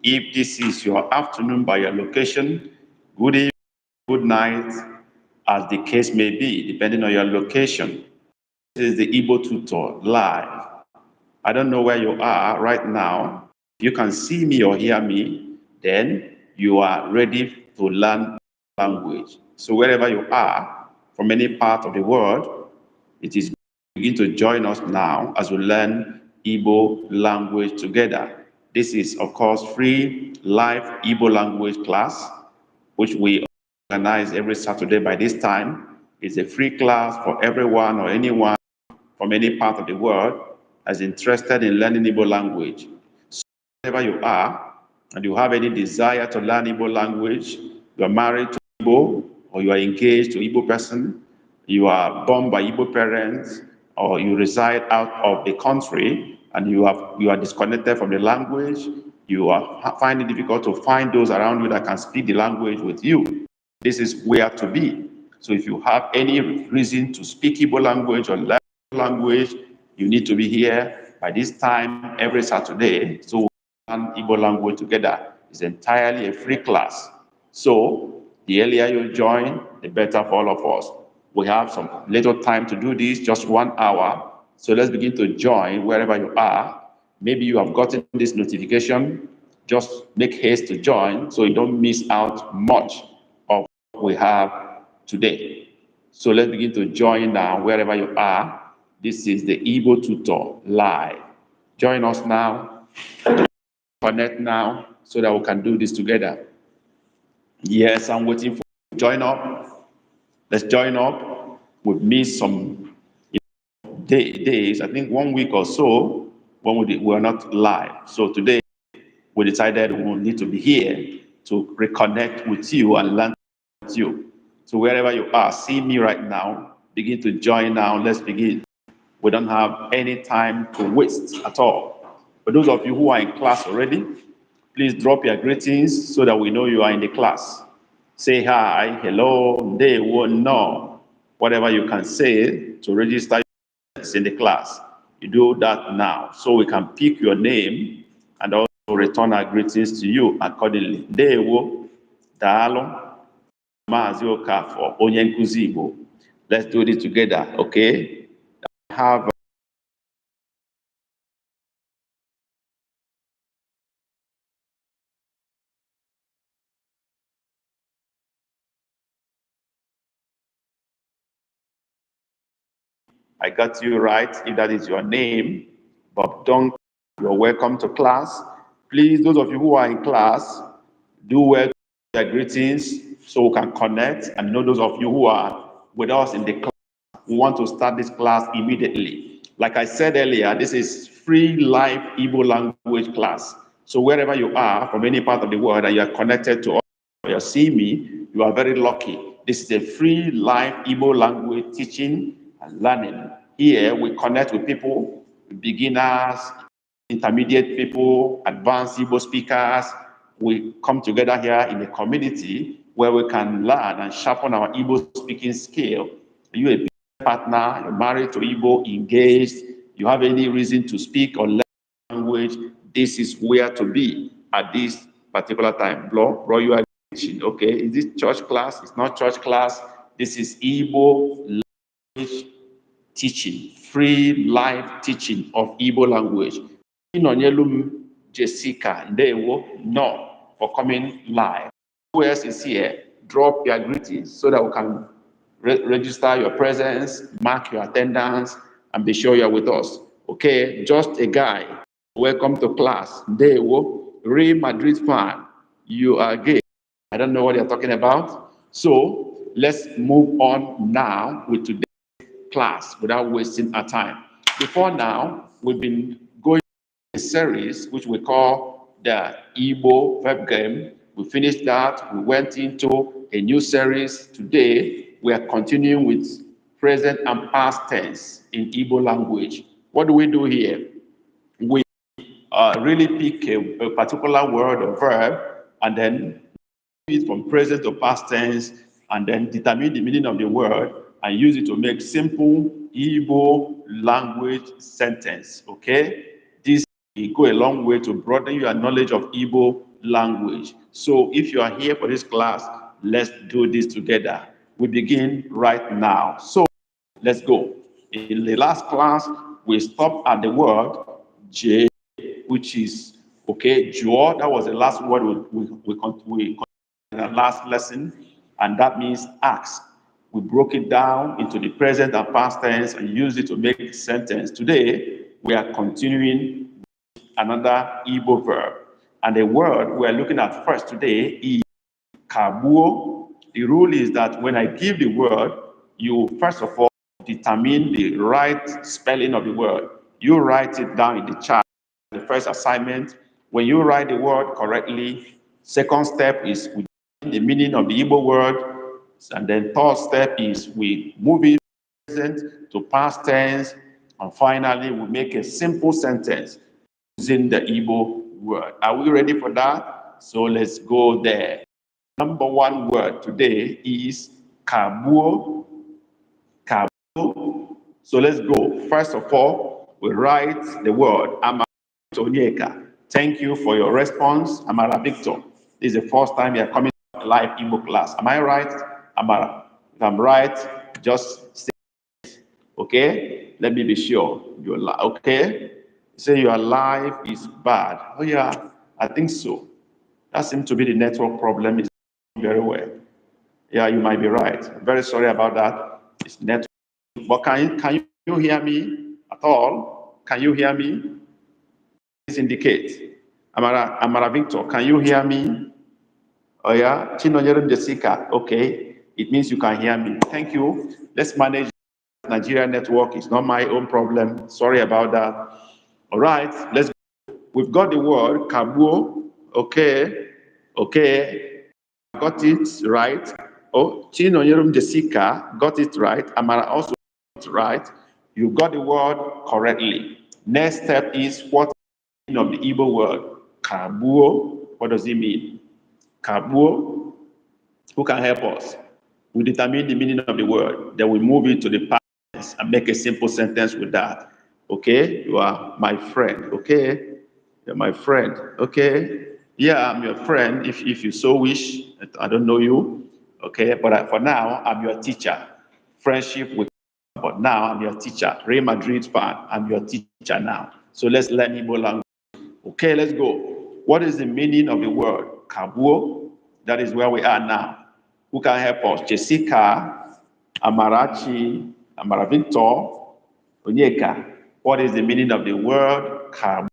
If this is your afternoon by your location, good evening, good night, as the case may be, depending on your location. This is the Igbo Tutor live. I don't know where you are right now. If you can see me or hear me, then you are ready to learn language. So wherever you are, from any part of the world, it is begin to join us now as we learn Igbo language together. This is, of course, free live Igbo language class, which we organize every Saturday by this time. It's a free class for everyone or anyone from any part of the world as interested in learning Igbo language. So wherever you are and you have any desire to learn Igbo language, you are married to Igbo or you are engaged to Igbo person, you are born by Igbo parents, or you reside out of the country and you are disconnected from the language, you are finding it difficult to find those around you that can speak the language with you. This is where to be. So if you have any reason to speak Igbo language or learn language, you need to be here by this time every Saturday. So we learn Igbo language together. It's entirely a free class. So the earlier you join, the better for all of us. We have some little time to do this, just 1 hour. So let's begin to join wherever you are. Maybe you have gotten this notification. Just make haste to join so you don't miss out much of what we have today. So let's begin to join now wherever you are. This is the Igbo Tutor live. Join us now. Connect now so that we can do this together. Yes, I'm waiting for you to join up. Let's join up. We've missed some days, I think 1 week or so, when we were not live. So today, we decided we will need to be here to reconnect with you and learn with you. So wherever you are, see me right now. Begin to join now. Let's begin. We don't have any time to waste at all. For those of you who are in class already, please drop your greetings so that we know you are in the class. Say hi, hello, they will know. Whatever you can say to register in the class, you do that now so we can pick your name and also return our greetings to you accordingly. They will, Dalo, Mazi Okafo, Onye Nkuzi Igbo. Let's do this together, okay? Have I got you right if that is your name, but don't. You're welcome to class. Please, those of you who are in class, do well their greetings so we can connect. And know those of you who are with us in the class, we want to start this class immediately. Like I said earlier, this is free live Igbo language class. So wherever you are, from any part of the world, and you are connected to us, you see me, you are very lucky. This is a free live Igbo language teaching and learning. Here we connect with people, beginners, intermediate people, advanced Igbo speakers. We come together here in a community where we can learn and sharpen our Igbo speaking skill. Are you a partner? You're married to Igbo, engaged? You have any reason to speak or learn language? This is where to be at this particular time. Bro, you are teaching. Okay, is this church class? It's not church class. This is Igbo language teaching, free live teaching of Igbo language. Inonyelum Jessica, no, for coming live. Who else is here? Drop your greetings so that we can register your presence, mark your attendance, and be sure you're with us. Okay, just a guy. Welcome to class. Real Madrid fan. You are gay. I don't know what you're talking about. So let's move on now with today's class without wasting our time. Before now, we've been going a series which we call the Igbo verb game. We finished that. We went into a new series. Today, we are continuing with present and past tense in Igbo language. What do we do here? We really pick a particular word or verb and then it from present to past tense and then determine the meaning of the word and use it to make simple Igbo language sentence, okay? This will go a long way to broaden your knowledge of Igbo language. So if you are here for this class, let's do this together. We begin right now. So let's go. In the last class, we stopped at the word J, which is, okay, Joa. That was the last word we in the last lesson, and that means ask. We broke it down into the present and past tense and used it to make a sentence. Today, we are continuing another Igbo verb. And the word we're looking at first today is kabuo. The rule is that when I give the word, you first of all determine the right spelling of the word. You write it down in the chart. The first assignment, when you write the word correctly, second step is we the meaning of the Igbo word, and then third step is we move it from present to past tense, and finally we make a simple sentence using the Igbo word. Are we ready for that? So let's go there. Number one word today is kabuo. Kabuo. So let's go. First of all, we write the word Amara. Thank you for your response, Amara Victor. This is the first time you're coming to a live Igbo class. Am I right, Amara? If I'm right, just say it. Okay? Let me be sure. You're okay? Say your live is bad. Oh yeah, I think so. That seems to be the network problem. Is very well. Yeah, you might be right. I'm very sorry about that. It's network. But can you hear me at all? Can you hear me? Please indicate. Amara Victor, can you hear me? Oh yeah, Chinonyerum Jessica. Okay, it means you can hear me. Thank you. Let's manage Nigeria network. It's not my own problem. Sorry about that. All right, let's go. We've got the word kabuo. Okay, okay. Got it right. Oh, Chinonyerum Jessica got it right. Amara also got it right. You got the word correctly. Next step is what of the Igbo word kabuo. What does it mean? Kabuo. Who can help us? We determine the meaning of the word. Then we move it to the past tense and make a simple sentence with that. Okay? You are my friend. Okay? You're my friend. Okay? Yeah, I'm your friend if you so wish. I don't know you. Okay? But for now, I'm your teacher. Friendship with, but now I'm your teacher. Real Madrid fan. I'm your teacher now. So let's learn Igbo language. Okay, let's go. What is the meaning of the word kabuo? That is where we are now. Who can help us? Jessica, Amarachi, Amara Victor, Onyeka. What is the meaning of the word kabuo?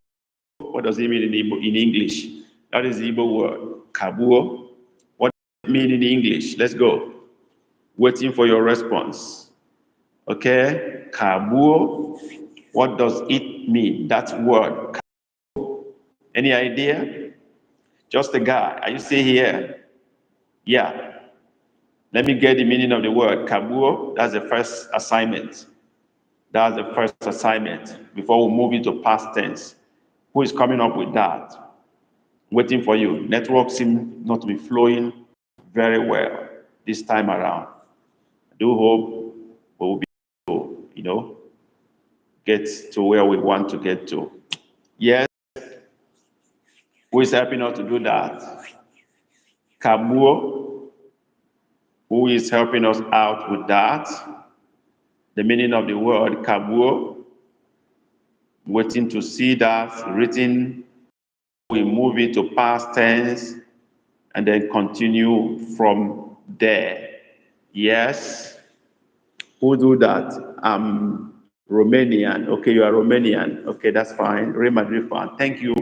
What does it mean in English? That is the Igbo word, kabuo. What does it mean in English? Let's go. Waiting for your response. Okay, kabuo. What does it mean? That word. Any idea? Just a guy. Are you still here? Yeah. Let me get the meaning of the word kabuo. That's the first assignment. That's the first assignment before we move into past tense. Who is coming up with that? Waiting for you. Network seems not to be flowing very well this time around. I do hope we will be able to, get to where we want to get to. Yes. Who is helping us to do that? Kabuo. Who is helping us out with that? The meaning of the word kabuo. Waiting to see that written. We move it to past tense and then continue from there. Yes. Who do that? I'm Romanian. Okay, you are Romanian. Okay, that's fine. Real Madrid fan. Thank you.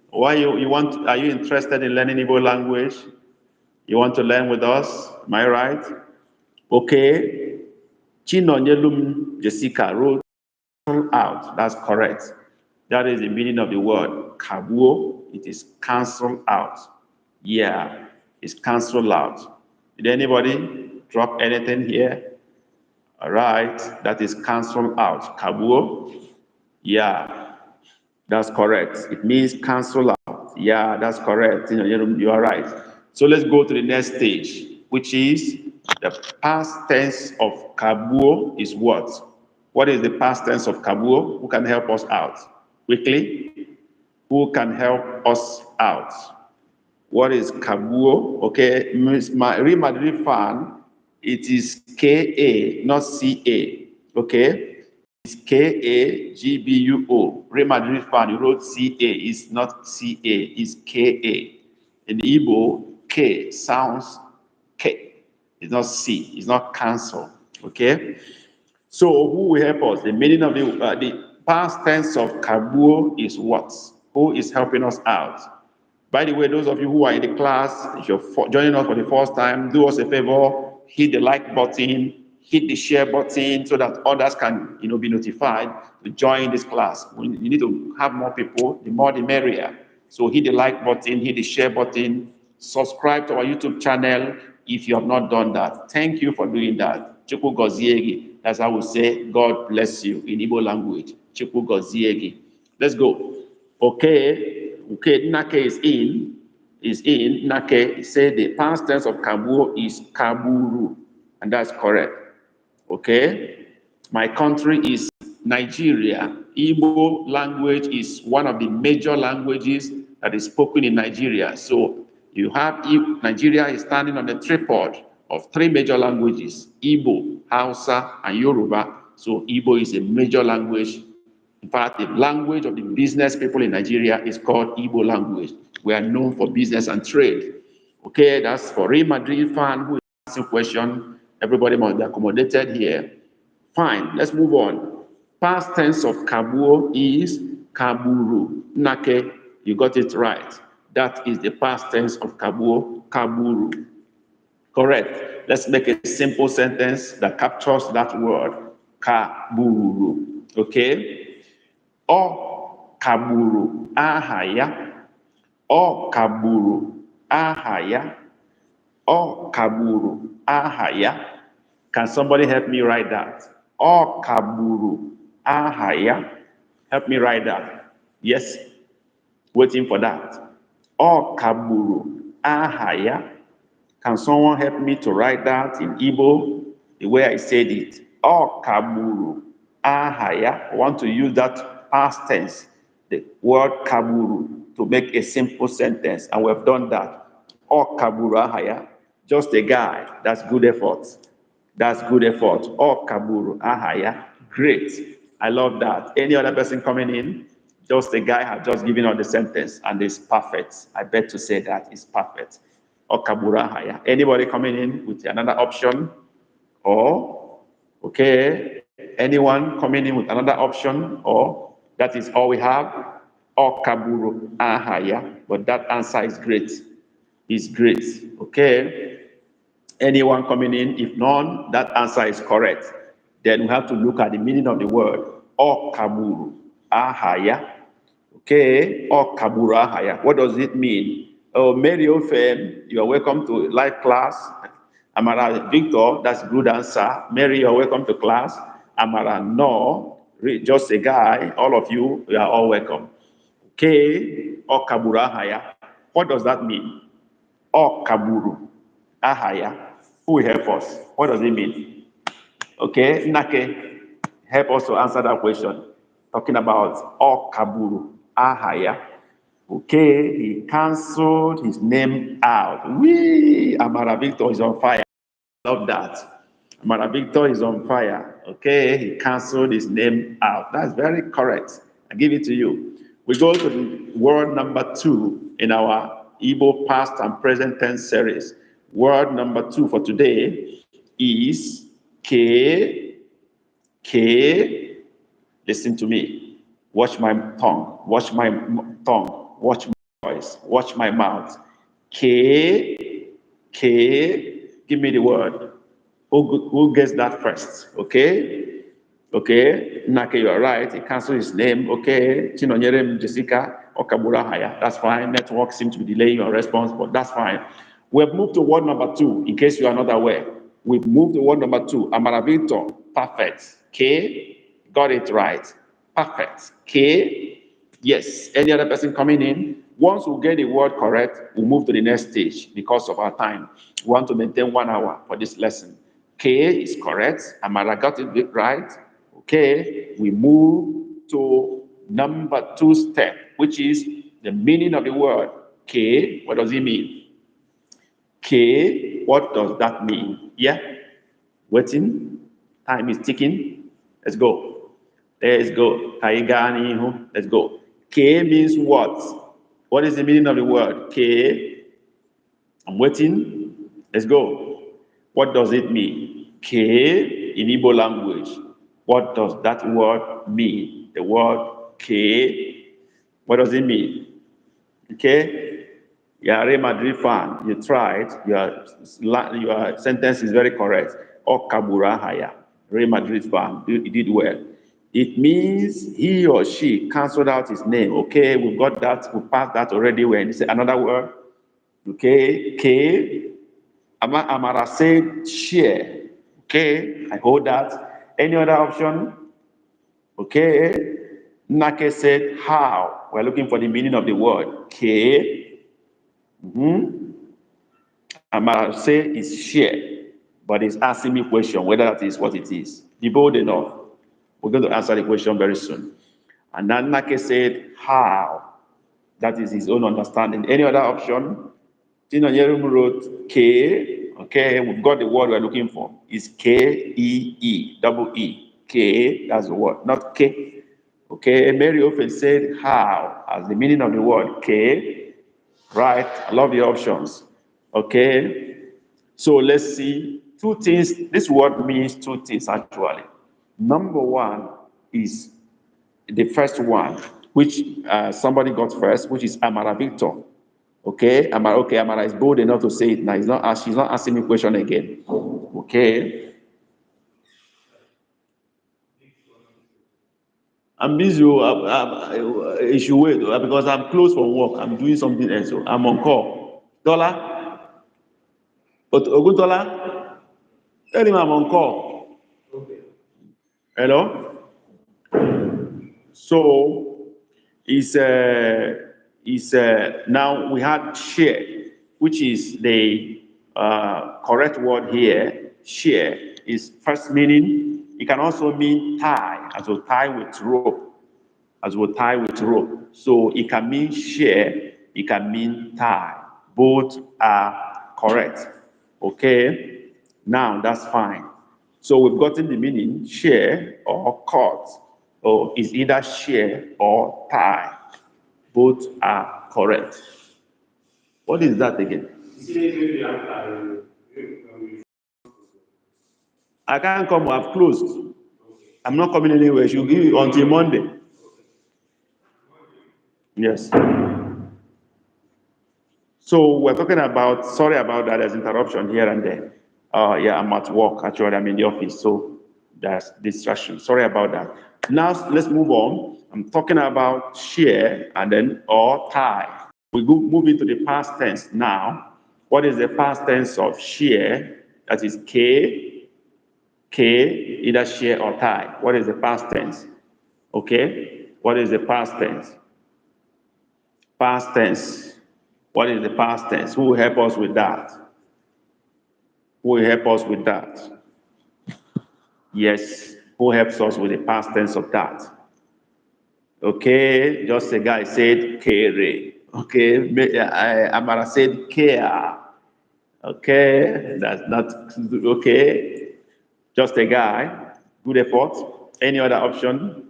Why you want? Are you interested in learning Igbo language? You want to learn with us? Am I right? Okay. Chinonyelum Jessica wrote out. That's correct. That is the meaning of the word kabuo. It is cancel out. Yeah, it's cancel out. Did anybody drop anything here? All right, that is cancel out. Kabuo. Yeah, that's correct. It means cancel out. Yeah, that's correct. You are right. So let's go to the next stage, which is the past tense of kabuo is what? What is the past tense of kabuo? Who can help us out? Quickly. Who can help us out? What is Kabuo? Okay, Real Madrid fan, it is K-A, not C-A. Okay, it's K-A-G-B-U-O. Real Madrid fan, you wrote C-A, it's not C-A, it's K-A. In Igbo, K sounds K. It's not C, it's not cancel. Okay, so who will help us? The meaning of the past tense of Kabuo is what? Who is helping us out? By the way, those of you who are in the class, if you're joining us for the first time, do us a favor, hit the like button, hit the share button so that others can be notified to join this class. You need to have more people, the more the merrier. So hit the like button, hit the share button, subscribe to our YouTube channel if you have not done that. Thank you for doing that. Chukwu goziegi. That's how we say God bless you in Igbo language. Chukwu goziegi. Let's go. Okay. Okay, Nake is in. Nake said the past tense of Kabuo is Kaburu, and that's correct. Okay, my country is Nigeria. Igbo language is one of the major languages that is spoken in Nigeria. So you have Nigeria is standing on the tripod of three major languages: Igbo, Hausa, and Yoruba. So Igbo is a major language. In fact, the language of the business people in Nigeria is called Igbo language. We are known for business and trade. Okay, that's for Real Madrid fan who is asking a question. Everybody must be accommodated here. Fine, let's move on. Past tense of Kabuo is Kaburu. Nake, you got it right. That is the past tense of Kabuo, Kaburu. Correct. Let's make a simple sentence that captures that word, Kaburu. Okay? Ọ kagburu aha ya. Ọ kagburu aha ya. Ọ kagburu aha ya. Can somebody help me write that? Ọ kagburu aha ya. Help me write that. Yes. Waiting for that. Ọ kagburu aha ya. Can someone help me to write that in Igbo the way I said it? Ọ kagburu aha ya. I want to use that past tense, the word kaburu, to make a simple sentence, and we've done that. Or kaburu ahaya, just a guy. That's good effort. That's good effort. Or kaburu ahaya, great. I love that. Any other person coming in, just a guy has just given out the sentence, and it's perfect. I bet to say that it's perfect. Or kaburu ahaya. Anybody coming in with another option? Or okay, anyone coming in with another option? Or that is all we have. Or kaburu ahaya. But that answer is great. It's great. Okay. Anyone coming in? If none, that answer is correct. Then we have to look at the meaning of the word. Or kaburu ahaya. Okay. Or kaburu ahaya. What does it mean? Oh, Mary Ofen, you are welcome to live class. Amara Victor, that's a good answer. Mary, you are welcome to class. Amara, no. Just a guy, all of you are all welcome. Okay, or kaburu ahaya. What does that mean? Or kaburu ahaya. Who will help us? What does it mean? Okay, Nake, help us to answer that question. Talking about or kaburu ahaya. Okay, he cancelled his name out. Wee! Amara Victor is on fire. Love that. Amara Victor is on fire. Okay, he cancelled his name out. That's very correct. I give it to you. We go to the word number 2 in our Igbo past and present tense series. Word number 2 for today is K. K. Listen to me. Watch my tongue. Watch my tongue. Watch my voice. Watch my mouth. K. K. Give me the word. Who gets that first? Okay? Okay. Nake, you're right. He canceled his name. Okay. Chinonyere Jessica Okabura Haya. That's fine. Network seems to be delaying your response, but that's fine. We've moved to word number 2, in case you are not aware. We've moved to word number 2. Amaravito. Perfect. K. Got it right. Perfect. K. Yes. Any other person coming in? Once we get the word correct, we'll move to the next stage because of our time. We want to maintain 1 hour for this lesson. K is correct. Amara got it right. Okay. We move to number 2 step, which is the meaning of the word. K, what does it mean? K, what does that mean? Yeah? Waiting. Time is ticking. Let's go. Let's go. Let's go. K means what? What is the meaning of the word? K. I'm waiting. Let's go. What does it mean? K in Igbo language. What does that word mean? The word K. What does it mean? Okay? You're a Real Madrid fan. You tried. Your sentence is very correct. Or Kabura Haya. Real Madrid fan. You did well. It means he or she cancelled out his name. Okay, we've got that. We passed that already. When you say another word. Okay, K. Amara said share. Okay, I hold that. Any other option? Okay. Nake said how. We're looking for the meaning of the word. K. Amara said is share. But it's asking me a question whether that is what it is. Be bold enough. We're going to answer the question very soon. And then Nake said how. That is his own understanding. Any other option? Tino Yerum wrote K. Okay, we've got the word we're looking for. It's K-E-E, double E. K, that's the word, not K. Okay, Mary often said how as the meaning of the word K. Right, I love the options. Okay, so let's see. Two things, this word means two things actually. Number one is the first one, which somebody got first, which is Amara Victor. Okay, Amara is bold enough to say it now. She's not asking me question again. Okay. I'm busy. You should wait because I'm close from work. I'm doing something else. So I'm on call. Dollar? But Oguntola? Tell him I'm on call. Hello? So, now we have share, which is the correct word here. Share is first meaning. It can also mean tie, as will tie with rope, So it can mean share, it can mean tie. Both are correct. Okay, now that's fine. So we've gotten the meaning share or cut, or is either share or tie. Both are correct. What is that again? I can't come, I've closed. I'm not coming anywhere. She'll give you until Monday. Yes. So we're talking about, sorry about that, there's interruption here and there. Yeah, I'm at work, actually, I'm in the office, so there's distraction. Sorry about that. Now, let's move on. I'm talking about share and then or tie. We move into the past tense now. What is the past tense of share? That is K, either share or tie. What is the past tense? Okay, what is the past tense? Past tense. What is the past tense? Who will help us with that? Who will help us with that? Yes, who helps us with the past tense of that? Okay, just a guy said kere. Okay, Amara said care. Okay, that's not okay. Just a guy. Good effort. Any other option?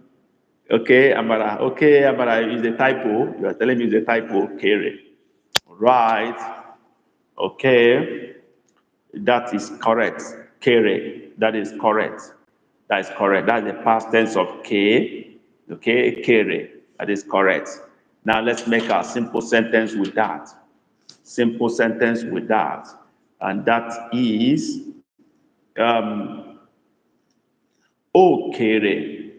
Okay, Amara. Okay, Amara is a typo. You are telling me it's a typo. Kere. Right. Okay. That is correct. Kere. That is correct. That is correct. That's the past tense of K. Okay, kere. That is correct. Now let's make a simple sentence with that. Simple sentence with that. And that is, O kere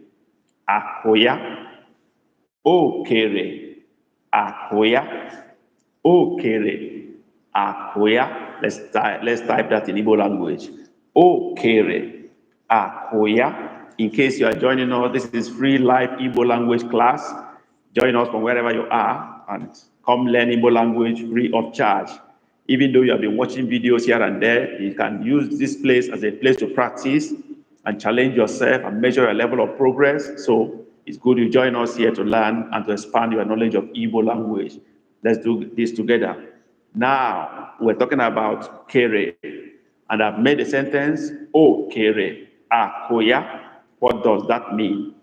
akoya. O kere akoya. O kere akoya. Let's type that in Igbo language. O kere akoya. In case you are joining us, this is free live Igbo language class. Join us from wherever you are and come learn Igbo language free of charge. Even though you have been watching videos here and there, you can use this place as a place to practice and challenge yourself and measure your level of progress. So it's good you join us here to learn and to expand your knowledge of Igbo language. Let's do this together. Now, we're talking about kere. And I've made a sentence, O kere, akoya. What does that mean?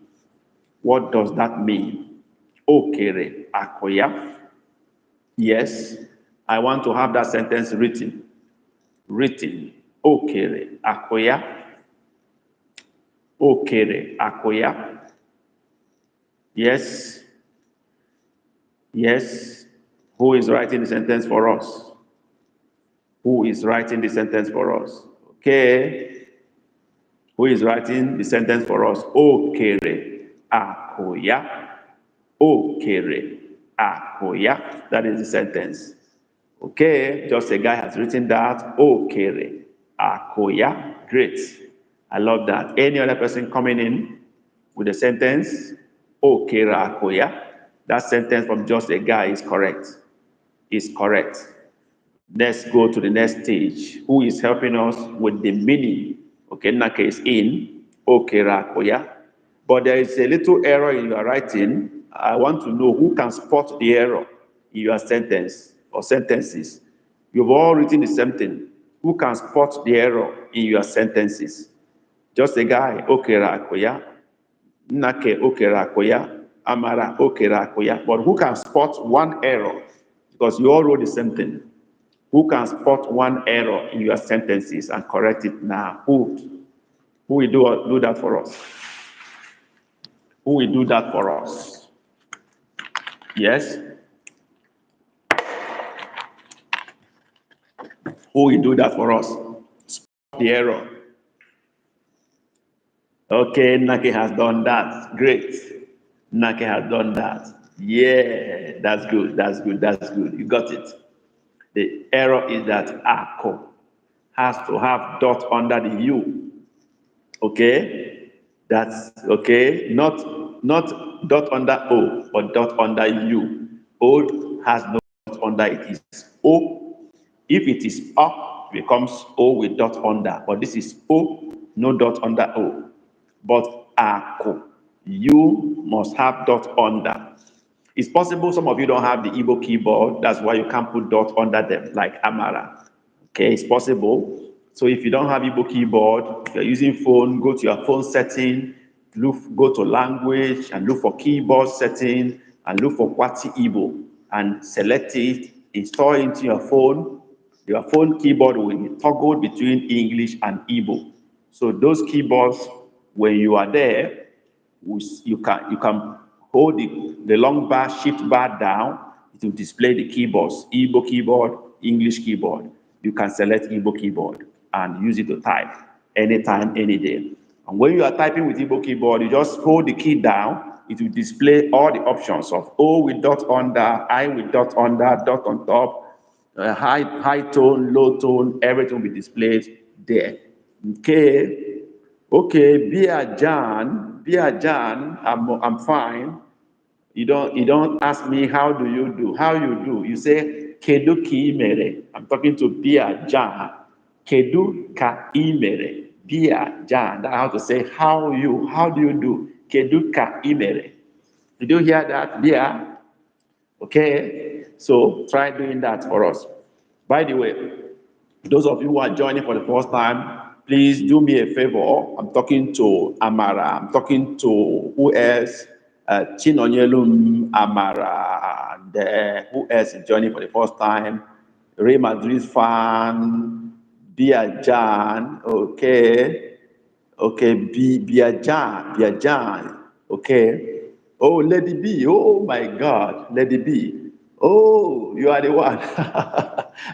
What does that mean? O kere, akoya. Yes, I want to have that sentence written. Written. O kere, akoya. O kere, akoya. Yes. Yes. Who is writing the sentence for us? Who is writing the sentence for us? Okay. Who is writing the sentence for us? O kere, akoya. O kere, akoya. That is the sentence. Okay, just a guy has written that. O kere, akoya. Great. I love that. Any other person coming in with a sentence, O kere, akoya. That sentence from just a guy is correct. Is correct. Let's go to the next stage. Who is helping us with the meaning? Okay, Naka is in. Okay, Rakoya. But there is a little error in your writing. I want to know who can spot the error in your sentence or sentences. You've all written the same thing. Who can spot the error in your sentences? Just a guy, okay, Rakoya. Nake, okay, Rakoya. Amara, okay, Rakoya. But who can spot one error? Because you all wrote the same thing. Who can spot one error in your sentences and correct it now? Who will do that for us? Who will do that for us? Yes? Who will do that for us? Spot the error. Okay, Nake has done that. Great. Nake has done that. Yeah, that's good. That's good. That's good. You got it. The error is that ako has to have dot under the U. Okay? That's okay. Not dot under O, but dot under U. O has no dot under it. Is O. If it is up, it becomes O with dot under. But this is O, no dot under O. But ako, you must have dot under. It's possible some of you don't have the Igbo keyboard. That's why you can't put dot under them, like Amara. Okay, it's possible. So if you don't have Igbo keyboard, if you're using phone, go to your phone setting, go to language and look for keyboard setting and look for Kwati Igbo and select it, install it into your phone. Your phone keyboard will be toggled between English and Igbo. So those keyboards, when you are there, you can hold the long bar, shift bar down. It will display the keyboards, Igbo keyboard, English keyboard. You can select Igbo keyboard and use it to type anytime, any day. And when you are typing with Igbo keyboard, you just hold the key down. It will display all the options of O with dot under, I with dot under, dot on top, high tone, low tone, everything will be displayed there. Okay. Okay, Bia Jan, I'm fine. You don't ask me how do you do. How you do? You say Kedu ki mere. I'm talking to Bia Jan. Kedu ka imere. Bia Jan. That's how to say how do you do? Kedu ka imere. Did you hear that, Bia? Okay, so try doing that for us. By the way, those of you who are joining for the first time, please do me a favor. I'm talking to Amara. I'm talking to who else? Chinonyelum Amara. And who else is joining for the first time? Real Madrid fan. Bia Jan. Okay. Okay. Bia Jan. Okay. Oh, Lady B. Oh my God. Lady B. Oh, you are the one.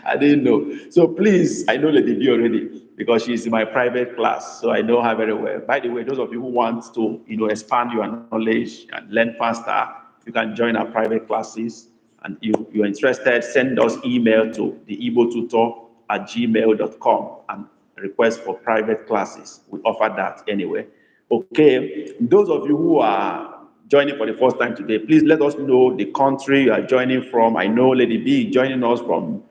I didn't know. So please, I know Lady B already because she's in my private class. So I know her very well. By the way, those of you who want to, expand your knowledge and learn faster, you can join our private classes. And if you're interested, send us email to theibotutor@gmail.com and request for private classes. We offer that anyway. Okay. Those of you who are joining for the first time today, please let us know the country you are joining from. I know Lady B is joining us from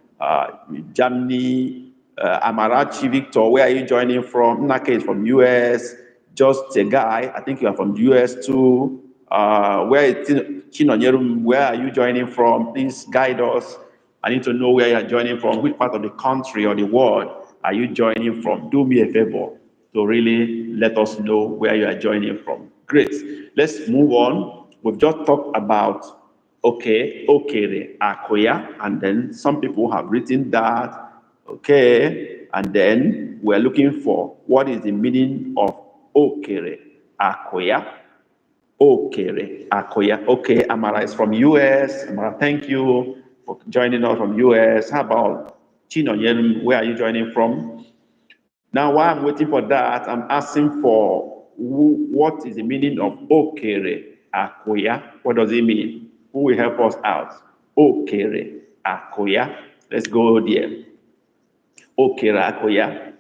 Germany. Amarachi Victor, where are you joining from? Nake is from US. Just a guy, I think you are from US too. Chinonyerum, where are you joining from? Please guide us. I need to know where you are joining from, which part of the country or the world are you joining from? Do me a favor to really let us know where you are joining from. Great. Let's move on. We've just talked about okay, okere, akoya, and then some people have written that, okay, and then we're looking for what is the meaning of okere, akoya. Okay, Akoya. Okay, Amara is from US. Amara, thank you for joining us from US. How about Chino Yen? Where are you joining from? Now, while I'm waiting for that, I'm asking for what is the meaning of Okere, Akoya? What does it mean? Who will help us out? Okere, Akoya. Let's go there. Okere, Akoya.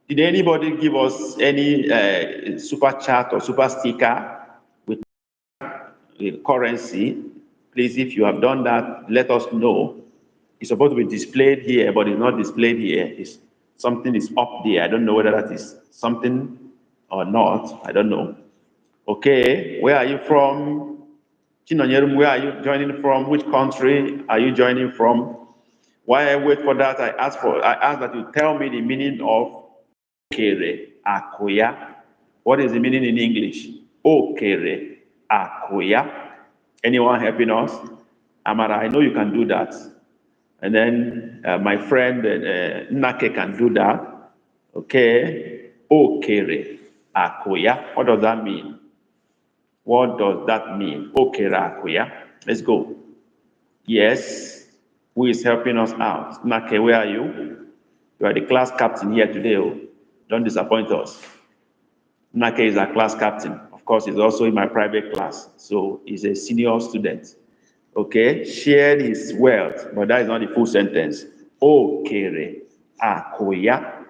Did anybody give us any super chat or super sticker with currency? Please, if you have done that, let us know. It's supposed to be displayed here, but it's not displayed here. Something is up there. I don't know whether that is something or not. I don't know. Okay, where are you from? Chinonyerum, where are you joining from? Which country are you joining from? While I wait for that, I ask that you tell me the meaning of okere akoya. What is the meaning in English? Okere akoya. Anyone helping us? Amara, I know you can do that. And then my friend Nake can do that. Okay. Okere akoya. What does that mean? What does that mean? Okere akoya. Let's go. Yes. Who is helping us out? Nake, where are you? You are the class captain here today. Oh. Don't disappoint us. Nake is our class captain. Of course, he's also in my private class. So he's a senior student. Okay, shared his wealth, but that is not the full sentence. Okere akoya.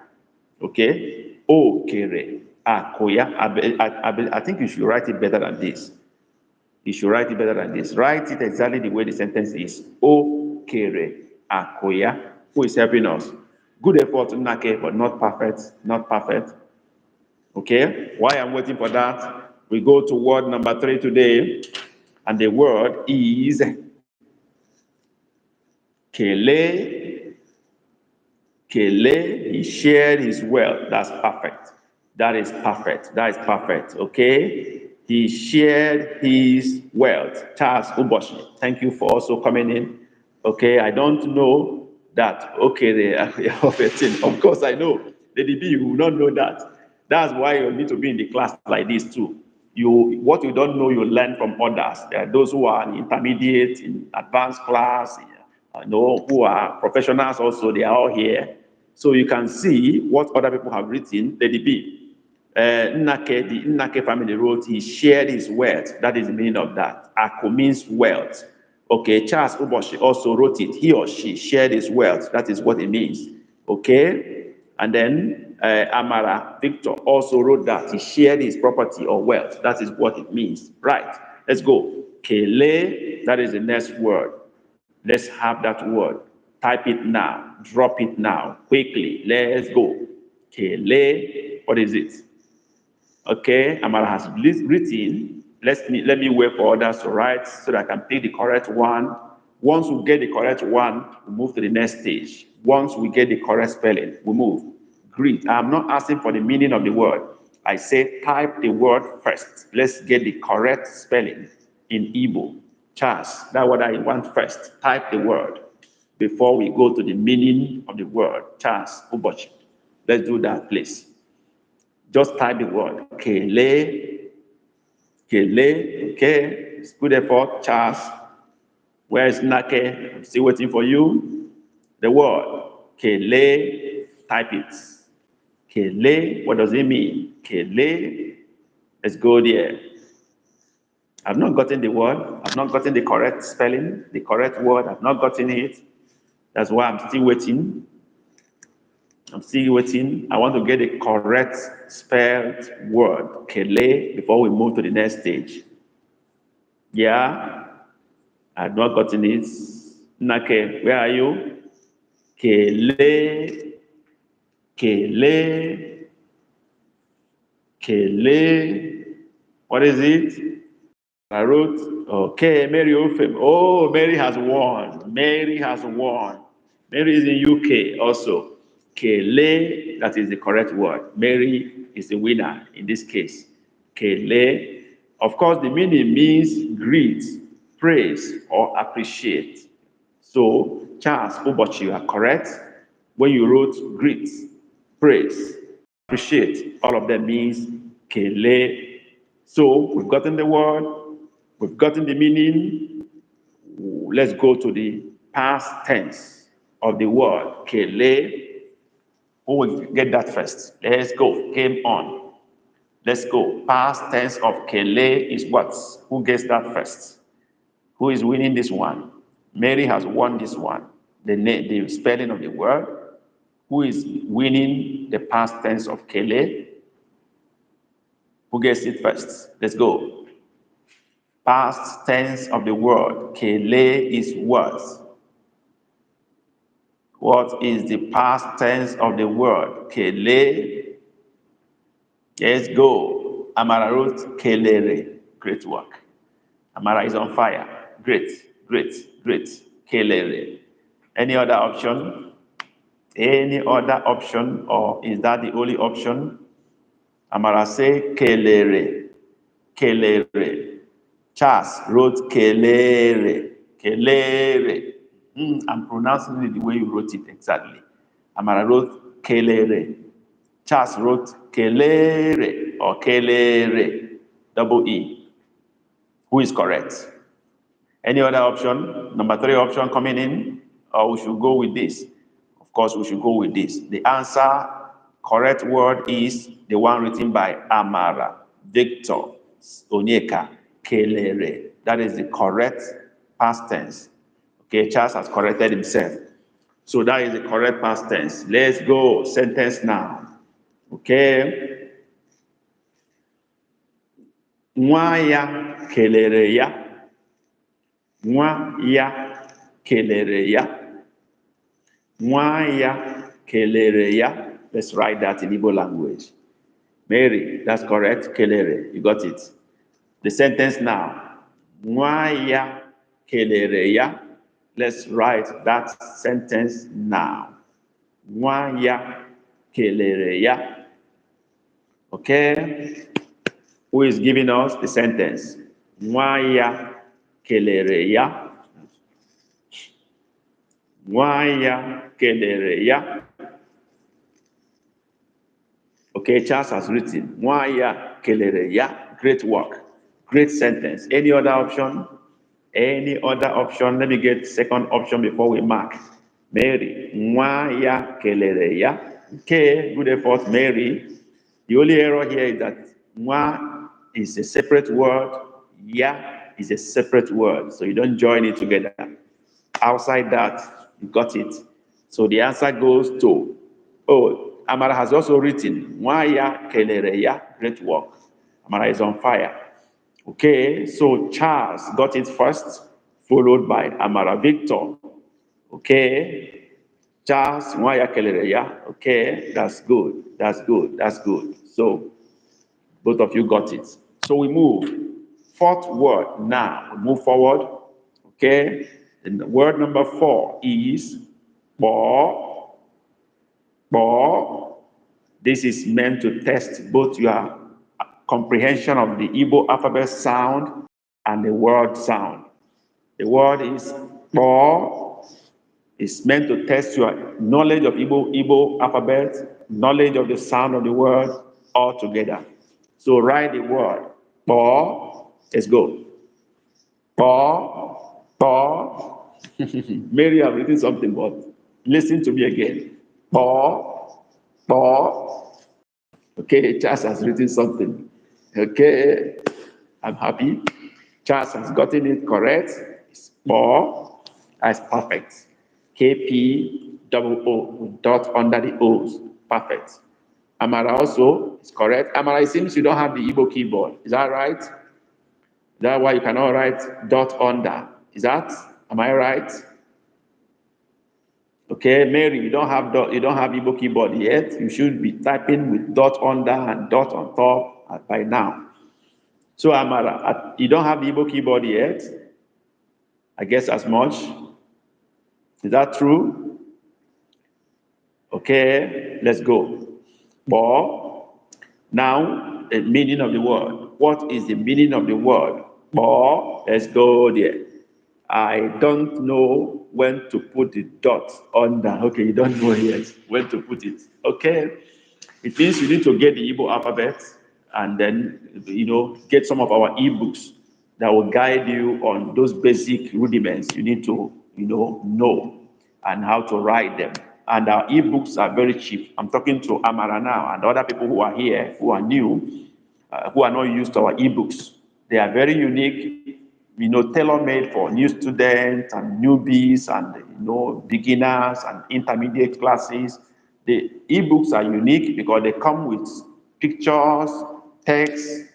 Okay, okere akoya. I think you should write it better than this. You should write it better than this. Write it exactly the way the sentence is. Okere akoya. Who is helping us? Good effort, Nake, but not perfect. Not perfect. Okay, while I'm waiting for that, we go to word number 3 today, and the word is Kele. Kele, he shared his wealth. That's perfect. That is perfect. That is perfect. Okay. He shared his wealth. Charles Uboshi, thank you for also coming in. Okay, I don't know that. Okay, of course I know. Lady B, you will not know that. That's why you need to be in the class like this too. What you don't know, you learn from others. There are those who are in intermediate, in advanced class, who are professionals also, they are all here. So you can see what other people have written. Lady B, Nnake, the Nnake family wrote, he shared his wealth. That is the meaning of that. Ako means wealth. Okay, Charles Uboshi also wrote it. He or she shared his wealth. That is what it means. Okay, and then Amara Victor also wrote that he shared his property or wealth. That is what it means. Right, let's go. Kele, that is the next word. Let's have that word. Type it now. Drop it now. Quickly. Let's go. Kele. What is it? Okay. Amara has written. Let me wait for others to write so that I can pick the correct one. Once we get the correct one, we move to the next stage. Once we get the correct spelling, we move. Greet. I'm not asking for the meaning of the word. I say type the word first. Let's get the correct spelling in Igbo. Charles, that's what I want first. Type the word before we go to the meaning of the word. Charles, Ubochi. Let's do that, please. Just type the word. Kele, Kele, okay. It's good effort, Charles. Where is Nake? I'm still waiting for you. The word, Kele, type it. Kele, what does it mean? Kele, let's go there. I've not gotten the word. I've not gotten the correct spelling, the correct word. I've not gotten it. That's why I'm still waiting. I'm still waiting. I want to get the correct spelled word, Kele, before we move to the next stage. Yeah, I've not gotten it. Nake, where are you? Kele, Kele, Kele. What is it? I wrote, okay, Mary Ofem. Oh, Mary has won. Mary has won. Mary is in UK also. Kele, that is the correct word. Mary is the winner in this case. Kele. Of course, the meaning means greet, praise, or appreciate. So, Charles Ubochi, you are correct. When you wrote greet, praise, appreciate, all of them means kele. So, we've gotten the word, we've gotten the meaning. Let's go to the past tense of the word kele. Who will get that first? Let's go. Game on. Let's go. Past tense of kele is what? Who gets that first? Who is winning this one? Mary has won this one. The spelling of the word. Who is winning the past tense of kele? Who gets it first? Let's go. Past tense of the word kele is what? What is the past tense of the word kele? Let's go. Amara wrote kelere. Great work. Amara is on fire. Great, great, great. Kelere. Any other option? Any other option, or is that the only option? Amara say kelere. Kelere. Charles wrote kelere. Kelere. I'm pronouncing it the way you wrote it exactly. Amara wrote kelere. Charles wrote kelere or kelere. Double E. Who is correct? Any other option? Number 3 option coming in? Or we should go with this? Of course, we should go with this. The answer, correct word is the one written by Amara, Victor, Onyeka, Kelere. That is the correct past tense. Okay, Charles has corrected himself. So that is the correct past tense. Let's go. Sentence now. Okay. Nwa ya kelere ya. Nwa ya kelere ya. Nwa ya kelere ya. Let's write that in Igbo language. Mary, that's correct. Kelere, you got it. The sentence now. Nwa ya kelere ya. Let's write that sentence now. Nwa ya kelere ya. Okay? Who is giving us the sentence? Nwa ya kelere ya. Nwa ya kelere ya. Okay, Charles has written. Nwa ya kelere ya. Great work. Great sentence. Any other option? Any other option? Let me get second option before we mark. Mary. Nwa ya kelere ya. Okay, good effort, Mary. The only error here is that nwa is a separate word. Ya is a separate word. So you don't join it together. Outside that, you got it. So the answer goes to, Amara has also written, Nwaya kelere ya, great work. Amara is on fire. Okay, so Charles got it first, followed by Amara Victor. Okay, Charles Nwaya kelere ya. Okay, that's good, that's good, that's good. So both of you got it. So we move. Fourth word now. We move forward. Okay. And word number 4 is bo. Bo. This is meant to test both your comprehension of the Igbo alphabet sound and the word sound. The word is bo. It's meant to test your knowledge of Igbo alphabet, knowledge of the sound of the word all together. So write the word bo. Let's go. Bo. Bo. Mary, I've written something, but listen to me again. Bo. Bo. Okay, Charles has written something. Okay, I'm happy. Charles has gotten it correct. It's bo. That's perfect. KPOO, dot under the O's. Perfect. Amara also is correct. Amara, it seems you don't have the Igbo keyboard. Is that right? Is that why you cannot write dot under? Is that? Am I right? Okay, Mary, you don't have Igbo keyboard yet. You should be typing with dot under and dot on top by now. So Amara, you don't have the Igbo keyboard yet? I guess as much. Is that true? Okay, let's go. Bo. Now, the meaning of the word. What is the meaning of the word? Bo. Let's go there. I don't know when to put the dot under. Okay, you don't know yet when to put it. Okay, it means you need to get the Igbo alphabet and then, get some of our ebooks that will guide you on those basic rudiments you need to, know and how to write them. And our ebooks are very cheap. I'm talking to Amara now and other people who are here, who are new, who are not used to our ebooks. They are very unique, tailor-made for new students and newbies and, beginners and intermediate classes. The ebooks are unique because they come with pictures, text,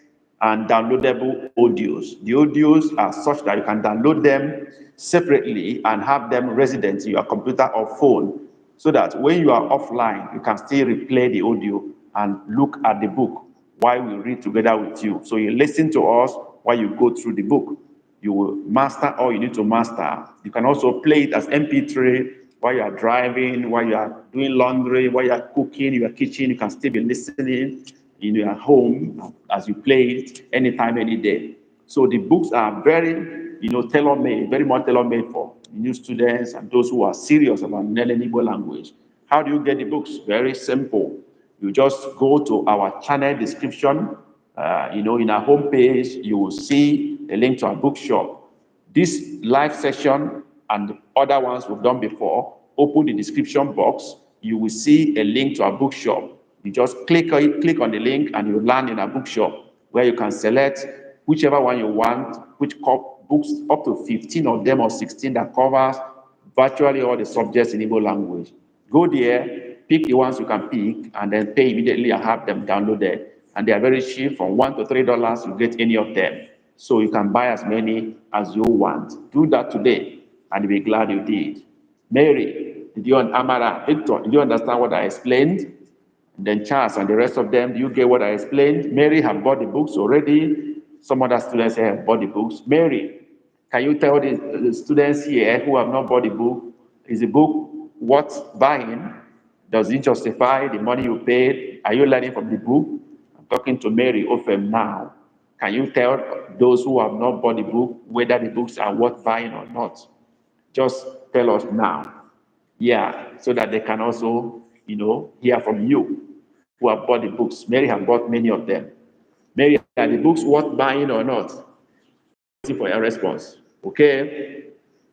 and downloadable audios. The audios are such that you can download them separately and have them resident in your computer or phone so that when you are offline, you can still replay the audio and look at the book while we read together with you. So you listen to us while you go through the book. You will master all you need to master. You can also play it as MP3 while you are driving, while you are doing laundry, while you are cooking in your kitchen. You can still be listening in your home as you play it anytime, any day. So the books are very, tailor-made, very much tailor-made for new students and those who are serious about learning Igbo language. How do you get the books? Very simple. You just go to our channel description. In our homepage, you will see a link to our bookshop. This live session and the other ones we've done before, open the description box. You will see a link to our bookshop. You just click on the link, and you land in our bookshop where you can select whichever one you want, which books, up to 15 of them or 16 that covers virtually all the subjects in Igbo language. Go there, pick the ones you can pick, and then pay immediately and have them downloaded. And they are very cheap, from $1 to $3, you get any of them. So you can buy as many as you want. Do that today, and you'll be glad you did. Mary, Amara, Victor, did you understand what I explained? And then Charles and the rest of them, do you get what I explained? Mary have bought the books already. Some other students have bought the books. Mary, can you tell the students here who have not bought the book, is the book worth buying? Does it justify the money you paid? Are you learning from the book? I'm talking to Mary Ofem now. Can you tell those who have not bought the book whether the books are worth buying or not? Just tell us now. Yeah, so that they can also, hear from you who have bought the books. Mary has bought many of them. Mary, are the books worth buying or not? Waiting for your response. Okay?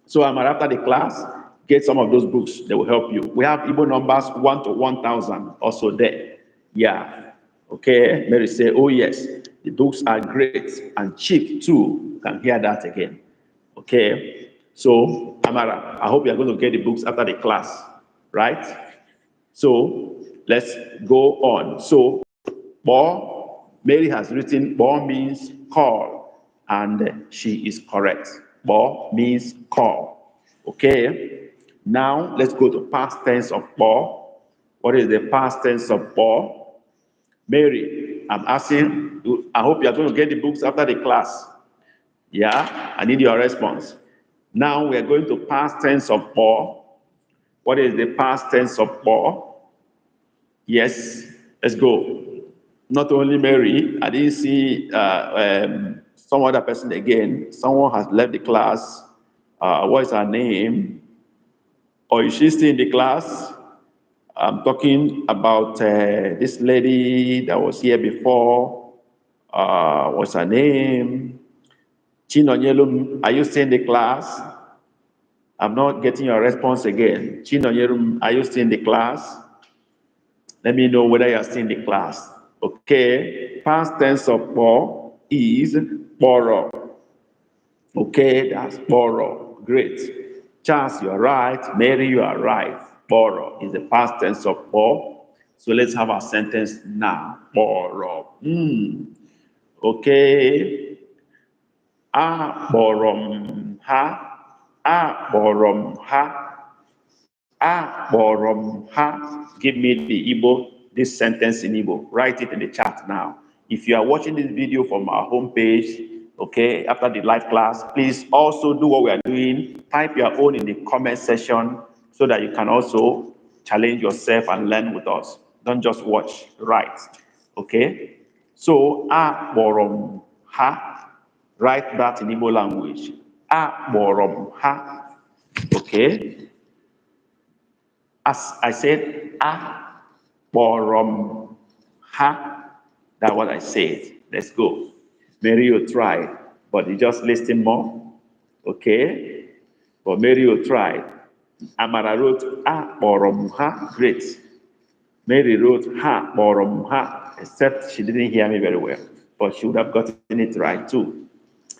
So after the class, get some of those books. They will help you. We have Igbo numbers 1 to 1,000 also there. Yeah. Okay? Mary say, oh yes, the books are great and cheap too. You can hear that again. Okay? So, Amara, I hope you are going to get the books after the class, right? So, let's go on. So, Bo, Mary has written, Bo means call, and she is correct. Bo means call. Okay? Now, let's go to past tense of Bo. What is the past tense of Bo? Mary, I'm asking, I hope you are going to get the books after the class. Yeah, I need your response. Now we are going to past tense of Bo. What is the past tense of Bo? Yes, let's go. Not only Mary, I didn't see some other person again. Someone has left the class. What is her name? Or is she still in the class? I'm talking about this lady that was here before. What's her name? Chinonyelum, are you still in the class? I'm not getting your response again. Chinonyelum, are you still in the class? Let me know whether you're still in the class. Okay, past tense of Bo is borrow. Okay, that's borrow. Great. Charles, you are right. Mary, you are right. Borrow is the past tense of Bo. So let's have our sentence now. Borrow. Okay. Borom ha. Give me the Igbo, this sentence in Igbo. Write it in the chat now. If you are watching this video from our homepage, okay, after the live class, please also do what we are doing. Type your own in the comment section so that you can also challenge yourself and learn with us. Don't just watch, write. Okay? So, a borom ha. Write that in Igbo language. A borom ha. Okay? As I said, a borom ha. That's what I said. Let's go. Mary, you tried, but you just listen more. Okay? But Mary, you tried. Amara wrote, a borom ha. Great. Mary wrote, ha borom ha. Except she didn't hear me very well. But she would have gotten it right too.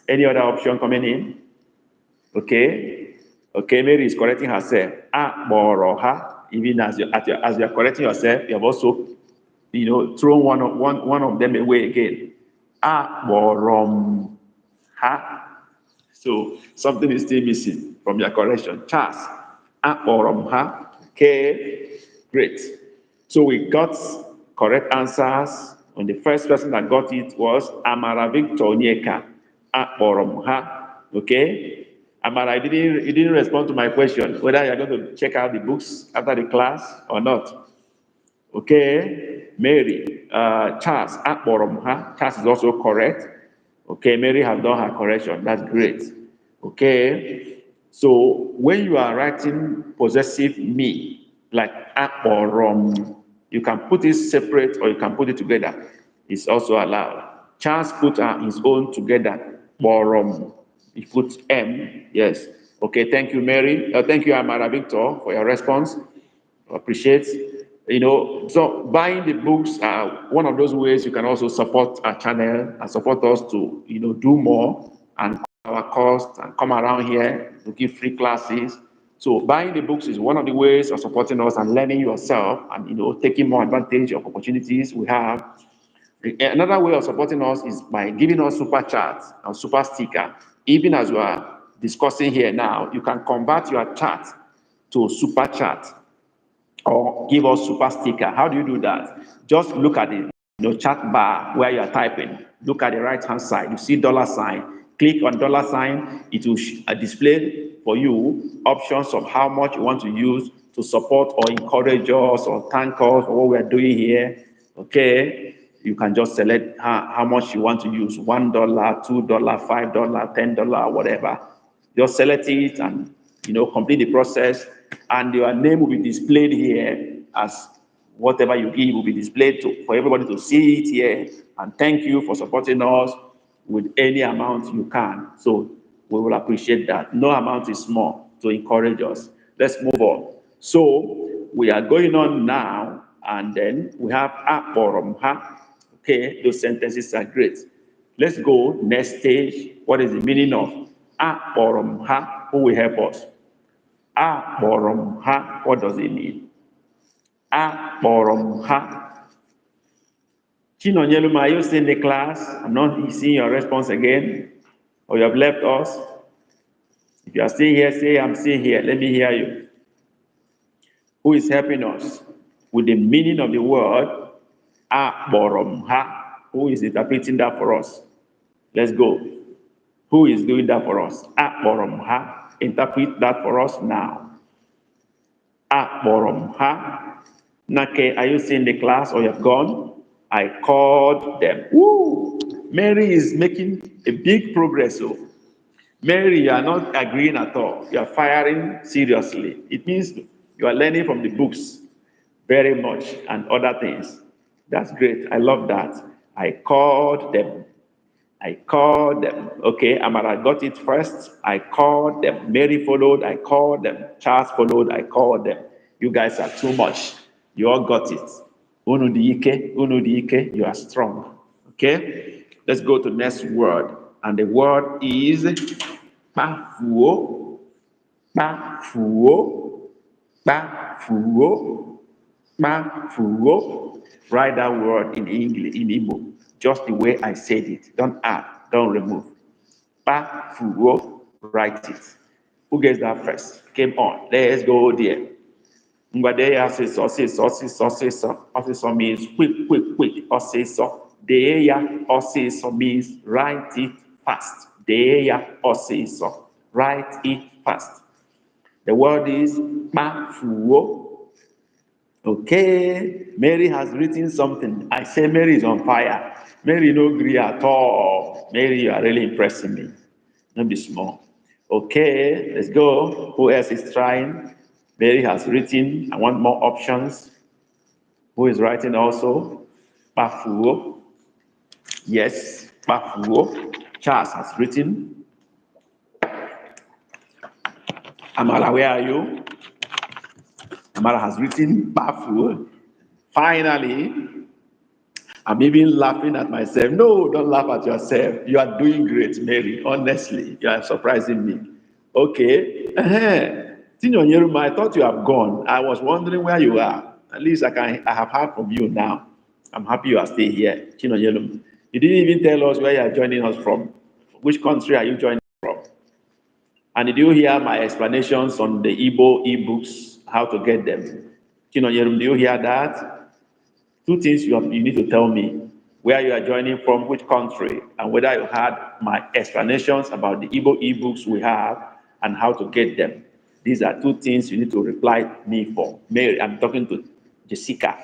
Any other option coming in? Okay? Okay, Mary is correcting herself. A boro ha. Even as you are correcting yourself, you have also, thrown one of them away again. A borom ha. So something is still missing from your correction. Charles. A borom ha. Okay, great. So we got correct answers. And the first person that got it was Amara Victor Onyeka. A borom ha. Okay. Amara, you didn't respond to my question, whether you're going to check out the books after the class or not. Okay, Mary, Charles, Charles is also correct. Okay, Mary has done her correction. That's great. Okay, so when you are writing possessive me, like you can put it separate or you can put it together. It's also allowed. Charles put his own together. Borom. He put M. Yes. Okay. Thank you, Mary. Thank you, Amara Victor, for your response. Appreciate. So buying the books are one of those ways you can also support our channel and support us to, do more and cut our costs and come around here to give free classes. So buying the books is one of the ways of supporting us and learning yourself and, taking more advantage of opportunities we have. Another way of supporting us is by giving us super chat or super sticker. Even as we are discussing here now, you can convert your chat to super chat or give us super sticker. How do you do that? Just look at the chat bar where you are typing. Look at the right hand side. You see $sign. Click on $sign. It will display for you options of how much you want to use to support or encourage us or thank us for what we are doing here. Okay. You can just select how much you want to use. $1, $2, $5, $10, whatever. Just select it and complete the process, and your name will be displayed here as whatever you give will be displayed for everybody to see it here. And thank you for supporting us with any amount you can. So we will appreciate that. No amount is small to encourage us. Let's move on. So we are going on now, and then we have a borom ha. Okay, those sentences are great. Let's go next stage. What is the meaning of a borom ha? Who will help us? A borom ha. What does it mean? A borom ha. Chinonyeluma, are you still in the class? I'm not seeing your response again. Or you have left us? If you are still here, say I'm still here. Let me hear you. Who is helping us with the meaning of the word a borom ha? Who is interpreting that for us? Let's go. Who is doing that for us? A borom ha. Interpret that for us now. A borom ha. Nake, are you still in the class or you have gone? I called them. Woo! Mary is making a big progress. So, Mary, you are not agreeing at all. You are firing seriously. It means you are learning from the books very much and other things. That's great. I love that. I called them. I called them. Okay, Amara got it first. I called them. Mary followed. I called them. Charles followed. I called them. You guys are too much. You all got it. Unu diike, you are strong. Okay, let's go to the next word. And the word is pafuo. Pafuo. Pafuo. Pafuo. Write that word in English, in Igbo, just the way I said it. Don't add, don't remove. Pafuo. Write it. Who gets that first? Came on. Let's go there. Ngwade osiso means quick, quick, quick. Osiso, Deya osiso means write it fast. Deya osiso. Write it fast. The word is bafuo. Okay, Mary has written something. I say Mary is on fire. Mary no agree at all. Mary, you are really impressing me. Don't be small. Okay, let's go. Who else is trying? Mary has written. I want more options. Who is writing also? Bafuo. Yes, Bafuo. Charles has written. Amara, where are you? Amara has written Bafuo. Finally, I'm even laughing at myself. No, don't laugh at yourself. You are doing great, Mary. Honestly, you are surprising me. Okay. Tinyonyeruma, I thought you have gone. I was wondering where you are. At least I have heard from you now. I'm happy you are still here. Tinyonyeruma. You didn't even tell us where you are joining us from. Which country are you joining from? And did you hear my explanations on the Igbo ebooks, how to get them? Tinyonyeruma, do you hear that? Two things you need to tell me: where you are joining from, which country, and whether you had my explanations about the Igbo ebooks we have and how to get them. These are two things you need to reply me for. Mary, I'm talking to Jessica.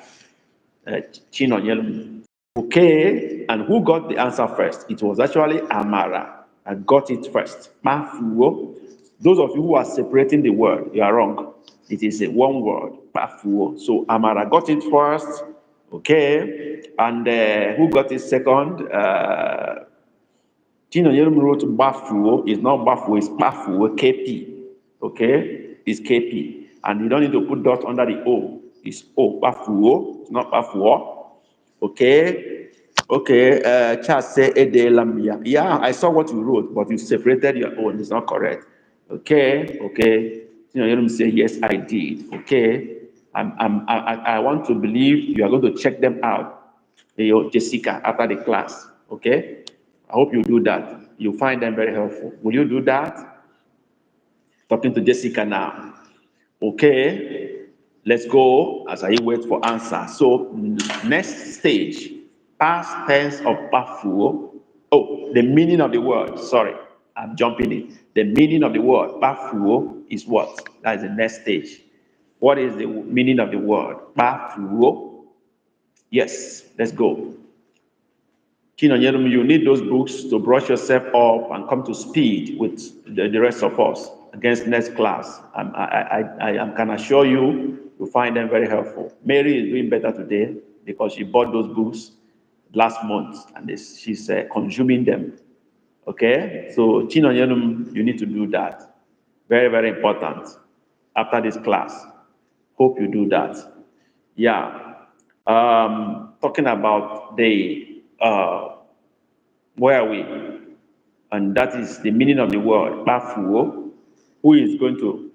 Chinonyelum. Okay, and who got the answer first? It was actually Amara. I got it first. Mafuo. Those of you who are separating the word, you are wrong. It is a one word, Mafuo. So Amara got it first. Okay, and who got it second? Chinonyelum wrote Bafuo. It's not Bafuo, it's Bafuo, KP. Okay, it's KP. And you don't need to put dot under the O. It's O, Bafuo. It's not Bafuo. Okay, okay. Charles say Ede Lambia. Yeah, I saw what you wrote, but you separated your own. It's not correct. Okay, okay. You know, you say yes, I did. Okay, I want to believe you are going to check them out, Jessica, after the class. Okay, I hope you do that. You find them very helpful. Will you do that? Talking to Jessica now. Okay, let's go as I wait for answer. So next stage, past tense of bafuo. Oh, the meaning of the word. Sorry, I'm jumping in. The meaning of the word bafuo is what? That is the next stage. What is the meaning of the word bafuo? Yes, let's go. Kinonyerum, you need those books to brush yourself up and come to speed with the rest of us against next class. I can assure you, you'll find them very helpful. Mary is doing better today because she bought those books last month and she's consuming them. Okay? So, Chinonyerum, you need to do that. Very, very important after this class. Hope you do that. Yeah. Talking about the where are we? And that is the meaning of the word bafuo. Who is going to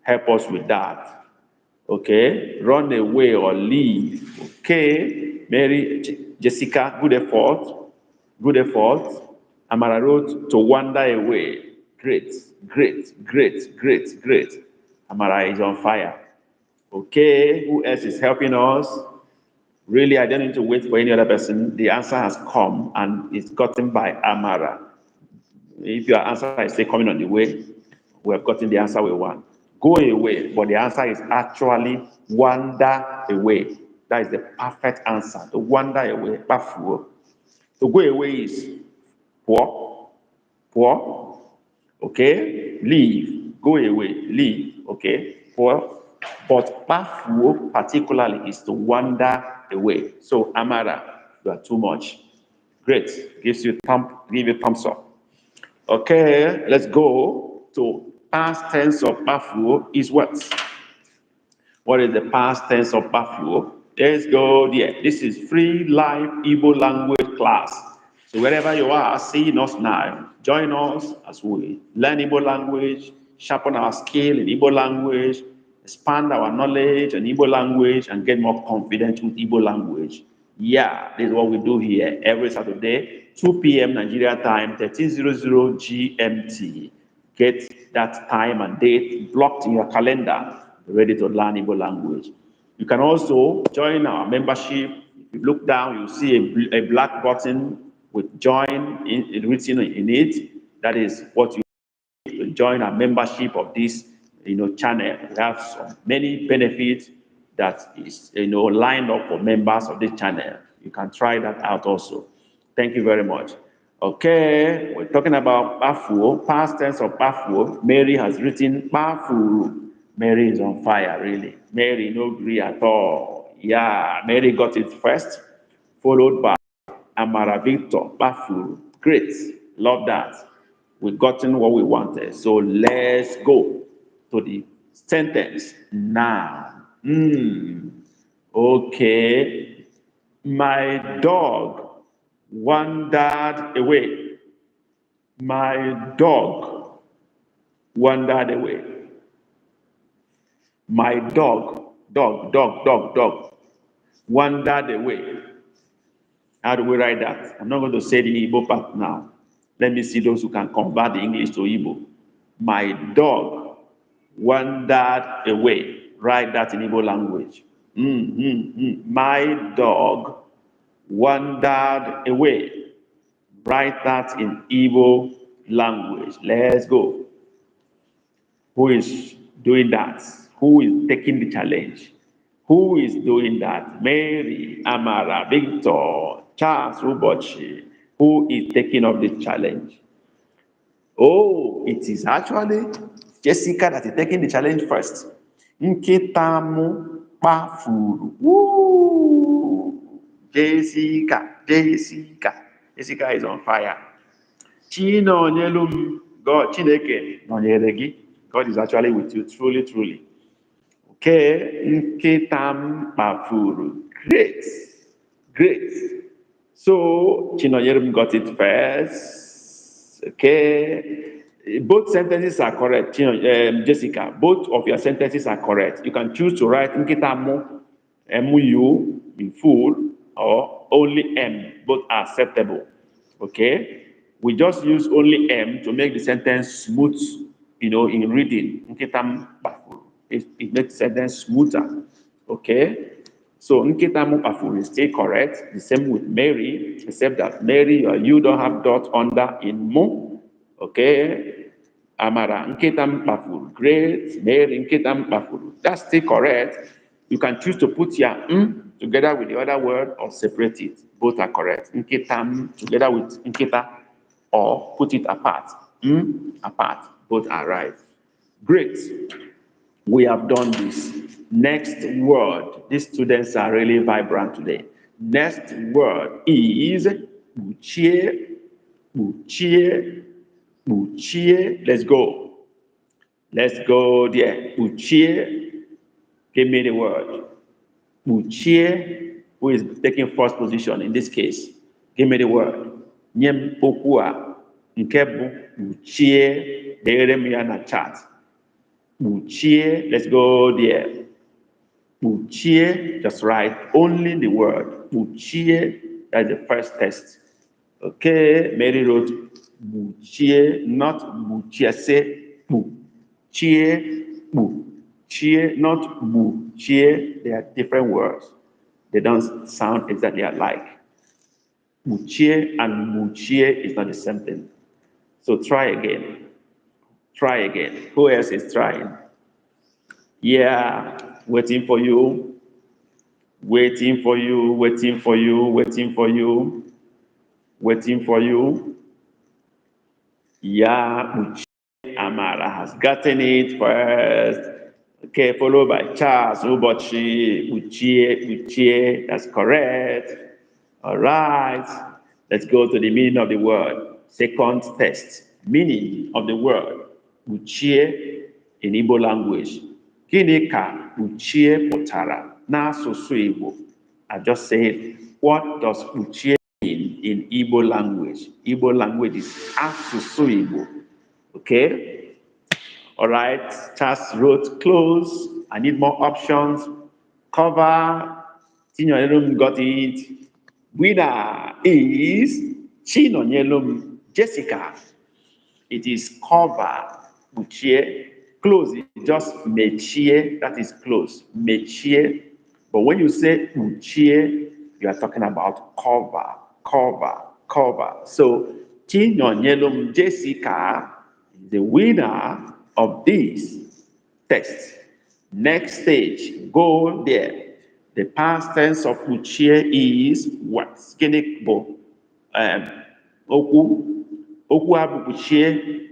help us with that? Okay, run away or leave. Okay, Mary, Jessica, good effort. Good effort. Amara wrote to wander away. Great, great, great, great, great. Amara is on fire. Okay, who else is helping us? Really, I don't need to wait for any other person. The answer has come and it's gotten by Amara. If your answer is still coming on the way, we have gotten the answer we want. Go away, but the answer is actually wander away. That is the perfect answer. To wander away, bafuo. To go away is poor, poor. Okay, leave, go away, leave. Okay, poor. But bafuo particularly is to wander away. So Amara, you are too much. Great, give you thumbs up. Okay, let's go to past tense of bafuo is what? What is the past tense of bafuo? Let's go there. This is free live Igbo language class. So wherever you are, seeing us now, join us as we learn Igbo language, sharpen our skill in Igbo language, expand our knowledge in Igbo language, and get more confident with Igbo language. Yeah, this is what we do here every Saturday, 2 p.m. Nigeria time, 1300 GMT. Get that time and date blocked in your calendar, ready to learn Igbo language. You can also join our membership You look down, you see a black button with join written in it. That is what you to join a membership of this channel. We have so many benefits that is lined up for members of this channel. You can try that out also. Thank you very much. Okay, we're talking about Bafu, past tense of Bafu. Mary has written Bafu. Mary is on fire, really. Mary no agree at all. Yeah, Mary got it first, followed by Amara Victor Bafu. Great, love that. We've gotten what we wanted. So let's go to the sentence now. Okay. My dog wandered away. My dog wandered away. My dog, wandered away. How do we write that? I'm not going to say the Igbo part now. Let me see those who can convert the English to Igbo. My dog wandered away. Write that in Igbo language. My dog wandered away. Write that in Igbo language. Let's go. Who is doing that? Who is taking the challenge? Who is doing that? Mary, Amara, Victor, Charles, Ubochi. Who is taking up the challenge? Oh, it is actually Jessica that is taking the challenge first. Nkitamu pafuru. Woo! Jessica is on fire. Chino nyelum. God, Chineke nonyere gị. God is actually with you, truly. Okay, nkitam pafuru. Great. So Chinonyerem got it first. Okay, both sentences are correct. Jessica, both of your sentences are correct. You can choose to write nkitamu, mu in full, or only m. Both are acceptable. Okay, we just use only m to make the sentence smooth. In reading, nkitam pafuru. It makes the sentence smoother. Okay. So nkitamu pafuru is still correct. The same with Mary, except that Mary, you don't have dot under in mu. Okay. Amara, nkitamu pafuru. Great. Mary, nkitamu pafuru. That's still correct. You can choose to put your together with the other word or separate it. Both are correct. Nkitam together with nkita or put it apart. Apart. Both are right. Great. We have done this. Next word. These students are really vibrant today. Next word is buchie. Let's go. Let's go there. Buchie. Give me the word. Buchie, who is taking first position in this case. Give me the word. Nyem okua. Nkebu. Buchie. Deremia na chat. Buchie, let's go there. Buchie, just write only the word. Buchie, that's the first test. Okay, Mary wrote buchie, not buchiase. Buchie, not buchie. They are different words. They don't sound exactly alike. Buchie and buchie is not the same thing. So try again. Who else is trying? Yeah, waiting for you. Yeah, Uche Amara has gotten it first. Okay, followed by Charles Ubochi. Uche, that's correct. All right, let's go to the meaning of the word. Second test. Meaning of the word. Uche in Igbo language. Gịnị ka uchie pụtara n'asụsụ Igbo? I just said, what does uchie mean in Igbo language? Igbo language is asụsụ Igbo. Okay? All right. Charles wrote close. I need more options. Cover. Chinonyelum got it. Winner is Chinonyelum Jessica. It is cover. Uchie. Close is just mechie, that is close. Mechie. But when you say uchie, You are talking about cover, cover, cover. So, Chinonyelum Jessica is the winner of this test. Next stage, go there. The past tense of Uchie is what? Gịnị bụ okwu a bụ Uchie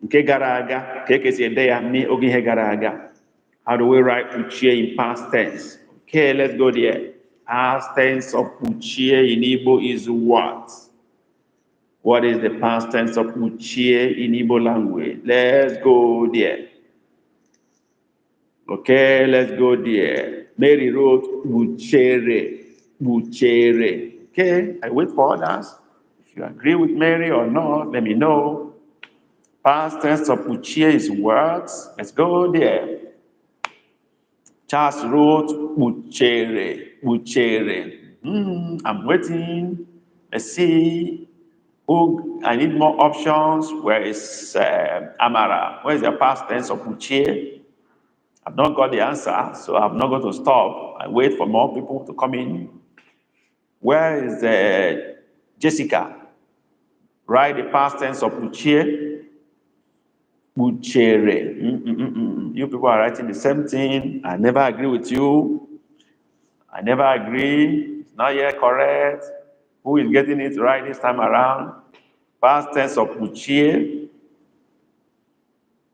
nke gara aga ka ekesi ede ya n'oge ihe gara aga. How do we write Uchie in past tense? Okay, let's go there. Past tense of Uchie in Igbo is what? What is the past tense of Uchie in Igbo language? Let's go there. Okay, let's go there. Mary wrote Buchere. Buchere. Okay, I wait for others. If you agree with Mary or not, let me know. Past tense of Buchere is what? Let's go there. Charles wrote Buchere. Buchere. I'm waiting. Let's see. Oh, I need more options. Where is Amara? Where is the past tense of Buchere? I've not got the answer, so I'm not going to stop. I wait for more people to come in. Where is Jessica? Write the past tense of Buchere. Buchere. You people are writing the same thing. I never agree with you. I never agree. It's not yet correct. Who is getting it right this time around? Past tense of Buchere.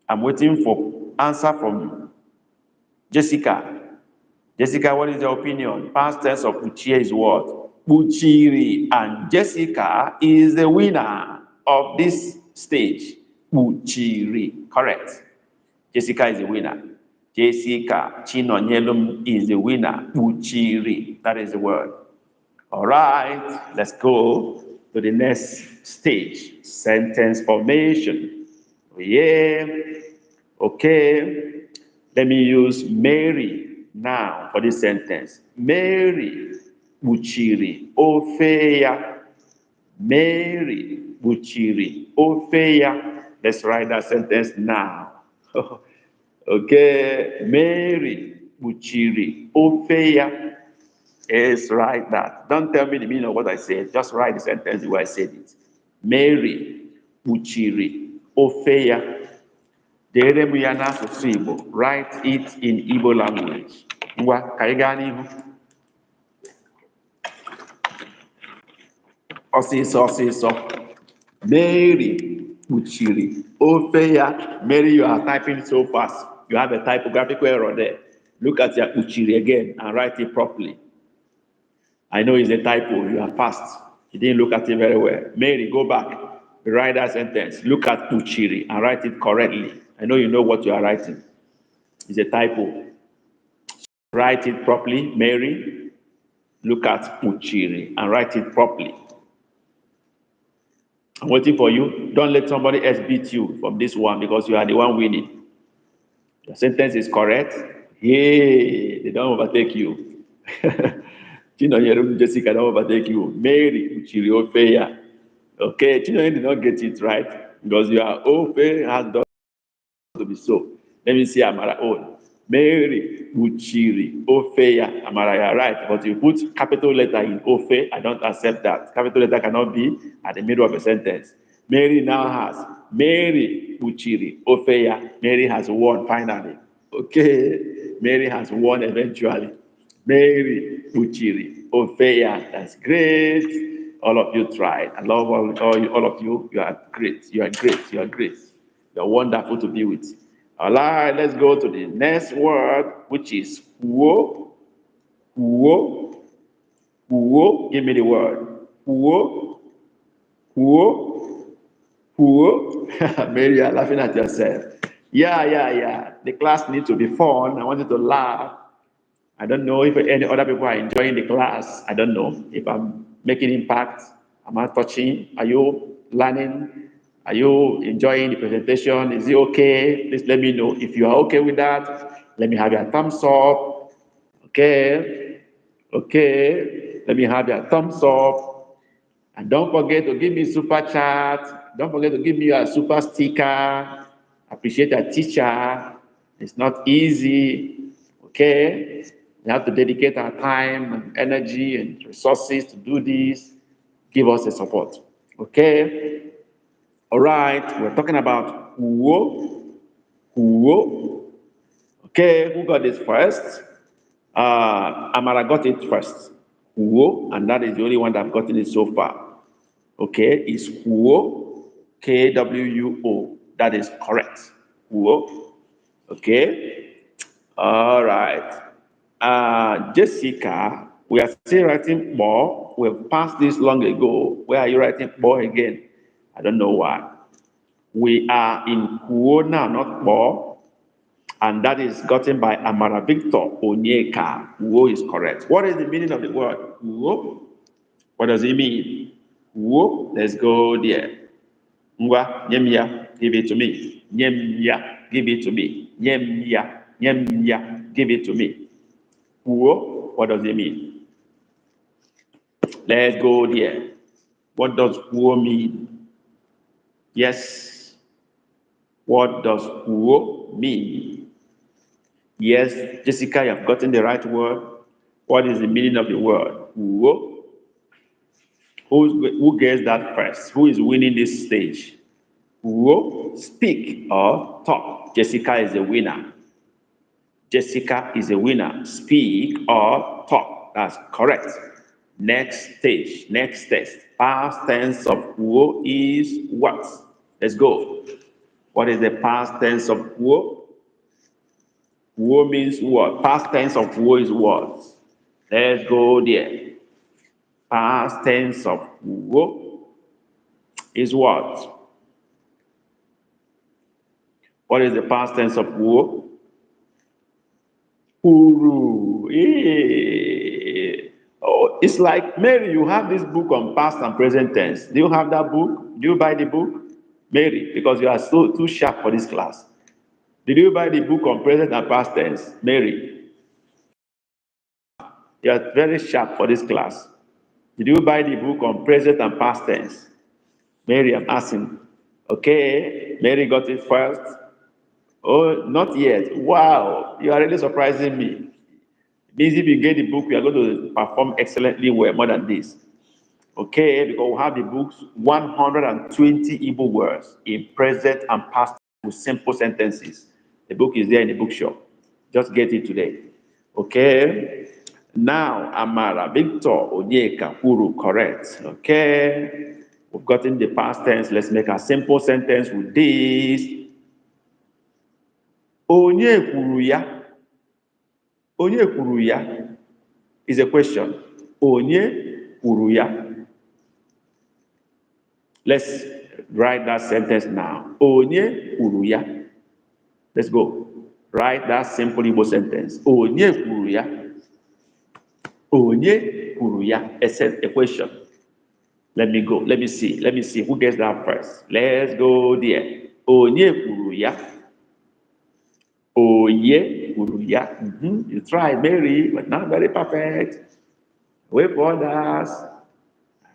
I'm waiting for answer from Jessica. Jessica, what is your opinion? Past tense of Buchere is what? Buchiri. And Jessica is the winner of this stage. Buchiri. Correct. Jessica is the winner. Jessica Chinonyelum is the winner. Buchiri. That is the word. All right. Let's go to the next stage. Sentence formation. Yeah. Okay. Let me use Mary now for this sentence. Mary Buchiri Ofeya. Mary Buchiri Ofeya. Let's write that sentence now. Okay. Mary Buchiri Ofeya. Yes, write that. Don't tell me the meaning of what I said. Just write the sentence the way I said it. Mary Buchiri Ofeya. Dere m ya n'asụsụ Igbo. Write it in Igbo language. Ngwa, ka anyị gaa n'ihu. Ọsịsọ, ọsịsọ. Mary Buchiri ofe ya. Mary, you are typing so fast. You have a typographical error there. Look at your Buchiri again and write it properly. I know it's a typo. You are fast. You didn't look at it very well. Mary, go back. Write that sentence. Look at Buchiri and write it correctly. I know you know what you are writing. It's a typo. Write it properly, Mary. Look at Buchiri and write it properly. I'm waiting for you. Don't let somebody else beat you from this one because you are the one winning. Your sentence is correct. Yay! They don't overtake you. Jessica don't overtake you. Mary Buchiri Ofeya. Okay, Chinoye did not get it right because you are Ofe has done to be so. Let me see Amara own. Mary Buchiri Ofeya. Amara, you are right, but you put capital letter in Ofe. I don't accept that. Capital letter cannot be at the middle of a sentence. Mary now has Mary Buchiri Ofeya. Mary has won finally. Okay, Mary has won eventually. Mary Buchiri Ofeya. That's great. All of you tried. I love all of you. You are great. You are great. You are great. You're wonderful to be with. All right, let's go to the next word, which is huo. Huo. Huo. Give me the word. Huo. Huo. Huo. Mary, you're laughing at yourself. Yeah. The class needs to be fun. I want you to laugh. I don't know if any other people are enjoying the class. I don't know if I'm making impact. Am I touching? Are you learning? Are you enjoying the presentation? Is it okay? Please let me know. If you are okay with that, let me have your thumbs up. Okay. Let me have your thumbs up. And don't forget to give me super chat. Don't forget to give me a super sticker. Appreciate a teacher. It's not easy. Okay. We have to dedicate our time and energy and resources to do this. Give us the support. Okay? All right. We're talking about who. Who. Okay, who got this first? Amara got it first. Who, and that is the only one that I've gotten it so far. Okay, is who, Kwuo. That is correct. Who. Okay. All right. Jessica, we are still writing more. We've passed this long ago. Where are you writing more again? I don't know why. We are in Kuo now, not more. And that is gotten by Amara Victor Onyeka. Kuo is correct. What is the meaning of the word Kuo? What does it mean? Kuo, let's go there. Ngwa, nyemya, give it to me. Nyemya, give it to me. Nyemya, give it to me. Kuo, what does it mean? Let's go there. What does Kuo mean? Yes. What does Kuo mean? Yes, Jessica, you have gotten the right word. What is the meaning of the word? Kuo? Who gets that first? Who is winning this stage? Kuo, speak or talk. Jessica is the winner. Jessica is a winner. Speak or talk. That's correct. Next stage, next test. Past tense of Kuo is what? Let's go. What is the past tense of Kuo? Kuo means what? Past tense of Kuo is what? Let's go there. Past tense of Kuo is what? What is the past tense of Kuo? Uru. Yeah. Oh, it's like Mary, you have this book on past and present tense. Do you have that book? Do you buy the book? Mary, because you are so too sharp for this class. Did you buy the book on present and past tense? Mary, you are very sharp for this class. Did you buy the book on present and past tense? Mary, I'm asking. Okay, Mary got it first. Oh, not yet. Wow, you are really surprising me. Means if you get the book, you are going to perform excellently well, more than this. Okay, because we have the books 120 Igbo words in present and past with simple sentences. The book is there in the bookshop. Just get it today. Okay. Now, Amara, Victor, Onyeka, Kuru, correct. Okay. We've gotten the past tense. Let's make a simple sentence with this. Onye kwuru ya. Onye kwuru ya is a question. Onye kwuru ya. Let's write that sentence now. Onye kwuru ya. Let's go. Write that simple Igbo sentence. Onye kwuru ya. Onye kwuru ya. A question. Let me go. Let me see. Let me see who gets that first. Let's go there. Onye kwuru ya. Onye kwuru ya. You tried, Mary, but not very perfect. Wait for others.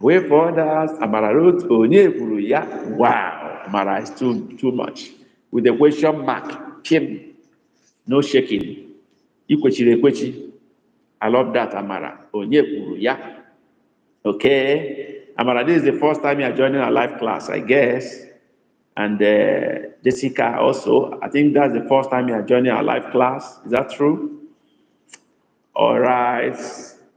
Wait for others. Amara wrote Onye kwuru ya. Wow. Amara is too much. With the question mark. Kim. No shaking. Ikwechiri ekwechi. I love that, Amara. Onye kwuru ya. Okay. Amara, this is the first time you are joining our live class, I guess. And Jessica also, I think that's the first time you are joining our live class. Is that true? All right.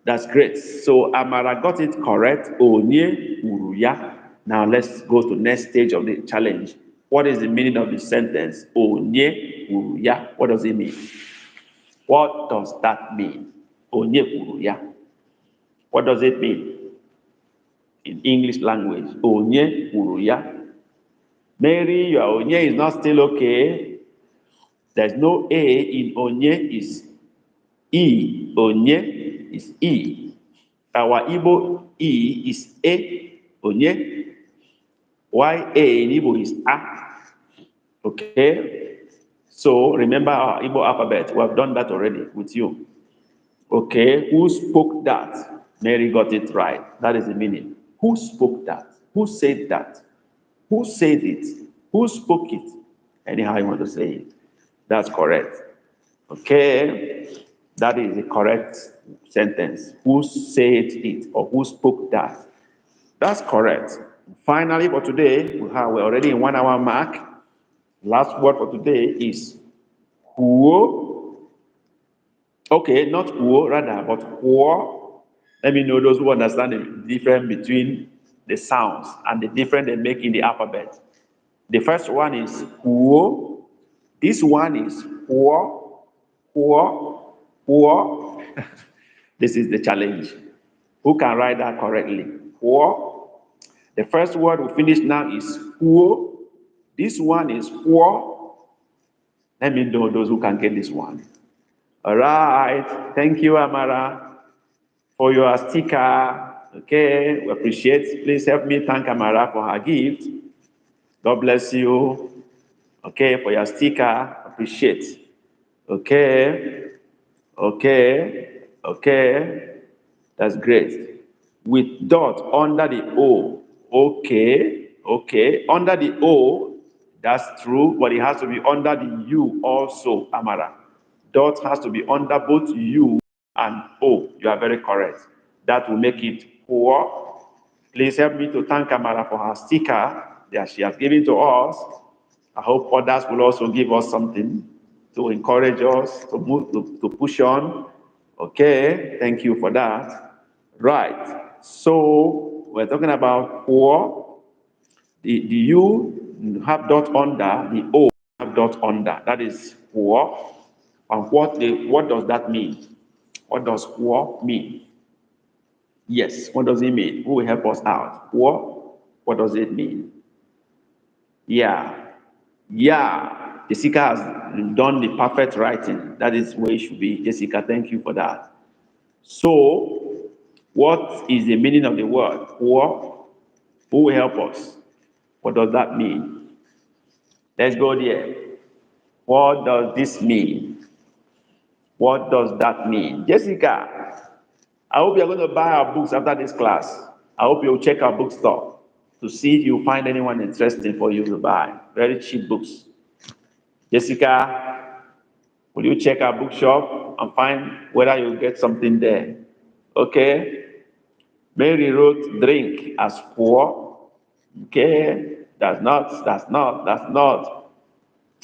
That's great. So Amara got it correct. Onye kwuru ya. Now let's go to the next stage of the challenge. What is the meaning of the sentence? Onye kwuru ya. What does it mean? What does that mean? Onye kwuru ya. What does it mean? In English language, Onye kwuru ya. Mary, your Onye is not still okay. There's no A in Onye, is E. Onye is E. Our Igbo E is A. Onye. Why A in Igbo is A. Okay. So remember our Igbo alphabet. We have done that already with you. Okay. Who spoke that? Mary got it right. That is the meaning. Who spoke that? Who said that? Who said it? Who spoke it? Anyhow you want to say it. That's correct. Okay. That is the correct sentence. Who said it or who spoke that? That's correct. Finally, for today, we're already in 1 hour mark. Last word for today is who. Okay, not who, rather, but who. Let me know those who understand the difference between the sounds and the difference they make in the alphabet. The first one is who. This one is who, who, who. This is the challenge. Who can write that correctly? Who. The first word we finish now is who. This one is who. Let me know those who can get this one. All right. Thank you, Amara, for your sticker. Okay. We appreciate. Please help me thank Amara for her gift. God bless you. Okay. For your sticker. Appreciate. Okay. Okay. Okay. That's great. With dot under the O. Okay. Okay. Under the O, that's true, but it has to be under the U also, Amara. Dot has to be under both U and O. You are very correct. That will make it poor. Please help me to thank Amara for her sticker that she has given to us. I hope others will also give us something to encourage us to move, to push on. Okay, thank you for that. Right. So we're talking about poor. The U have dot under, the O have dot under. That is poor. And what does that mean? What does poor mean? Yes, what does it mean? Who will help us out? Poor, what does it mean? Yeah. Yeah. Jessica has done the perfect writing. That is where it should be. Jessica, thank you for that. So, what is the meaning of the word poor? Who will help us? What does that mean? Let's go there. What does this mean? What does that mean? Jessica, I hope you're going to buy our books after this class. I hope you'll check our bookstore to see if you find anyone interesting for you to buy. Very cheap books. Jessica, will you check our bookshop and find whether you'll get something there? Okay. Mary wrote drink as poor. Okay. That's not.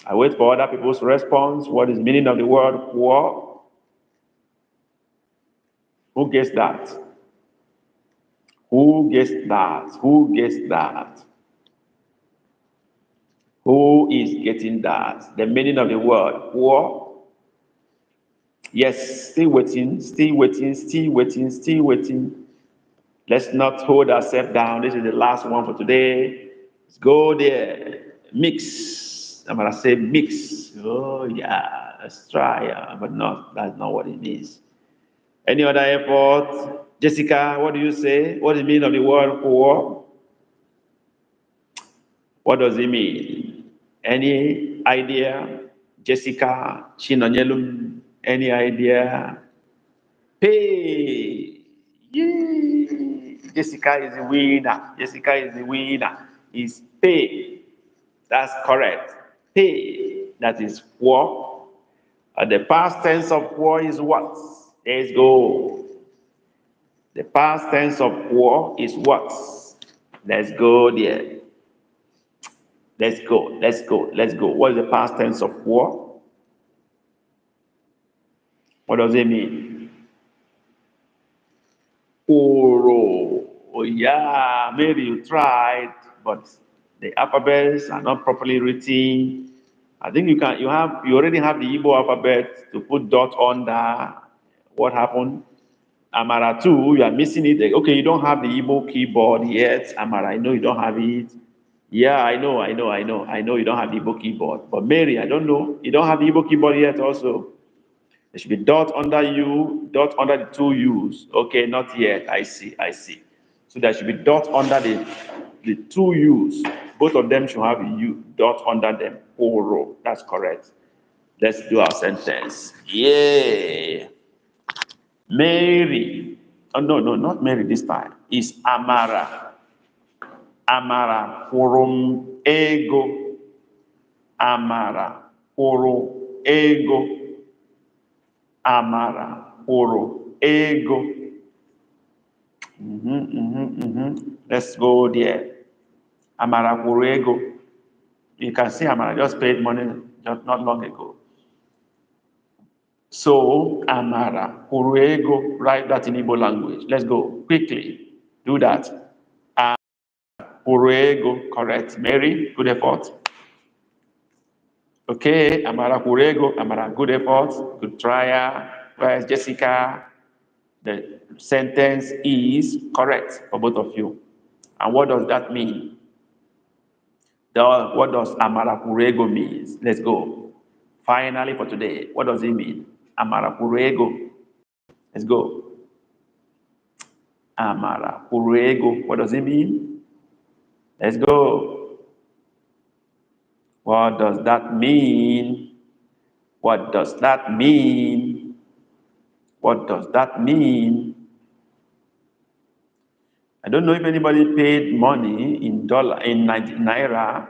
I wait for other people's response. What is the meaning of the word poor? Who gets that? Who gets that? Who gets that? Who is getting that? The meaning of the word poor? Yes, still waiting, still waiting, still waiting, still waiting. Let's not hold ourselves down. This is the last one for today. Let's go there. Mix. I'm gonna say mix. Oh yeah, let's try. But not. That's not what it means. Any other effort? Jessica, what do you say? What does it mean of the word poor? What does it mean? Any idea? Jessica, Chinonyelum, any idea? Pay. Yay. Jessica is the winner. Jessica is the winner. Is pay. That's correct. Pay. That is war. And the past tense of war is what? Let's go. The past tense of war is what? Let's go there. Let's go. Let's go. Let's go. What is the past tense of war? What does it mean? Oro. Oh yeah, maybe you tried, but the alphabets are not properly written. I think you already have the Igbo alphabet to put dot under. What happened? Amara too, you are missing it. Okay, you don't have the Igbo keyboard yet. Amara, I know you don't have it. Yeah, I know you don't have the Igbo keyboard. But Mary, I don't know. You don't have the Igbo keyboard yet also. There should be dot under U, dot under the two U's. Okay, not yet. I see. So there should be dot under the two U's. Both of them should have a U, dot under them. Oro. That's correct. Let's do our sentence. Yeah. Mary. Oh, no, not Mary this time. It's Amara. Amara. Forum ego. Amara. Forum ego. Amara kwụrụ ego. Let's go there. Amara kwụrụ ego. You can see Amara just paid money just not long ago. So, Amara kwụrụ ego. Write that in Igbo language. Let's go quickly. Do that. Amara kwụrụ ego. Correct. Mary, good effort. Okay, Amara kwụrụ ego. Amara, good effort. Good trial. Where's Jessica? The sentence is correct for both of you. And what does that mean? What does Amara kwụrụ ego means? Let's go. Finally for today, what does it mean? Amara kwụrụ ego. Let's go. Amara kwụrụ ego. What does it mean? Let's go. What does that mean? What does that mean? What does that mean? I don't know if anybody paid money in naira.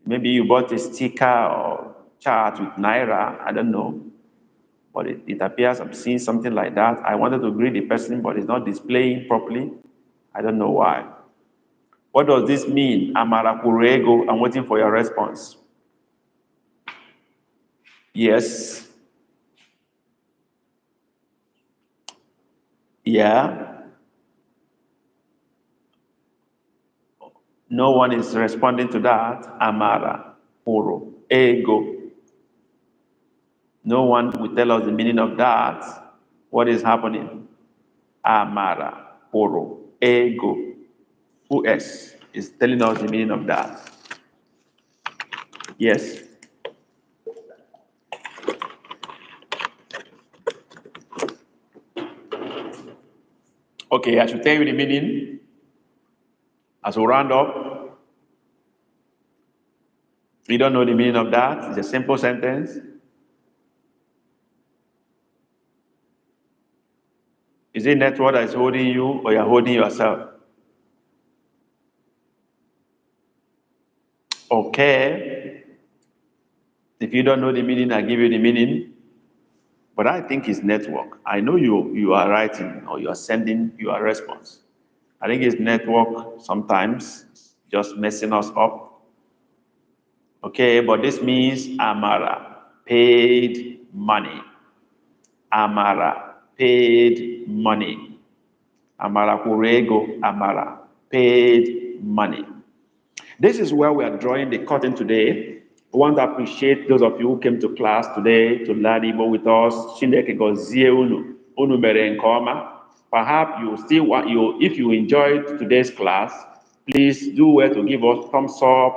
Maybe you bought a sticker or chart with naira. I don't know. But it appears I'm seeing something like that. I wanted to greet the person, but it's not displaying properly. I don't know why. What does this mean? Amara kwụrụ ego. I'm waiting for your response. Yes. Yeah. No one is responding to that. Amara kwụrụ ego. No one will tell us the meaning of that. What is happening? Amara kwụrụ ego. Who else is telling us the meaning of that? Yes. Okay, I should tell you the meaning as we round up. You don't know the meaning of that? It's a simple sentence. Is it network that is holding you or you're holding yourself? Okay. If you don't know the meaning, I give you the meaning. But I think it's network. I know you are writing or you are sending your response. I think it's network sometimes just messing us up. Okay, but this means Amara paid money. Amara paid money. Amara kwụrụ ego. Amara paid money. This is where we are drawing the curtain today. We want to appreciate those of you who came to class today to learn Igbo with us. Chineke gọzie unu. Unu mere nke ọma. Perhaps you still want if you enjoyed today's class, please do well to give us thumbs up.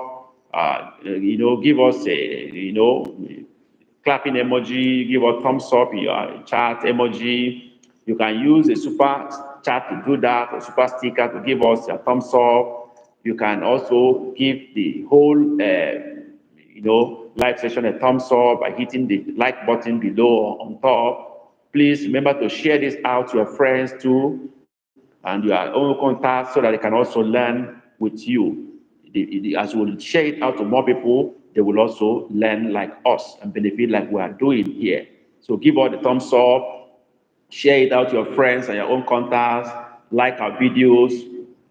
Give us a clapping emoji. Give us thumbs up. Your chat emoji. You can use a super chat to do that, or super sticker to give us a thumbs up. You can also give the whole live session a thumbs up by hitting the like button below or on top. Please remember to share this out to your friends too and your own contacts so that they can also learn with you. As we will share it out to more people, they will also learn like us and benefit like we are doing here. So give all the thumbs up, share it out to your friends and your own contacts, like our videos,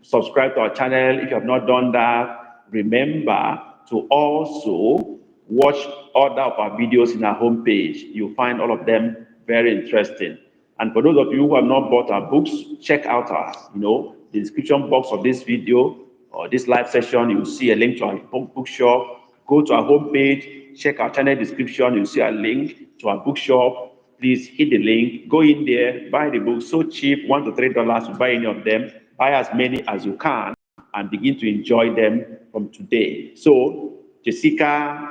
subscribe to our channel if you have not done that. Remember to also watch other of our videos in our homepage. You'll find all of them very interesting. And for those of you who have not bought our books, check out our, the description box of this video or this live session. You'll see a link to our bookshop. Go to our homepage, check our channel description. You'll see a link to our bookshop. Please hit the link, go in there, buy the book. So cheap, $1 to $3 to buy any of them. Buy as many as you can and begin to enjoy them from today. So, Jessica,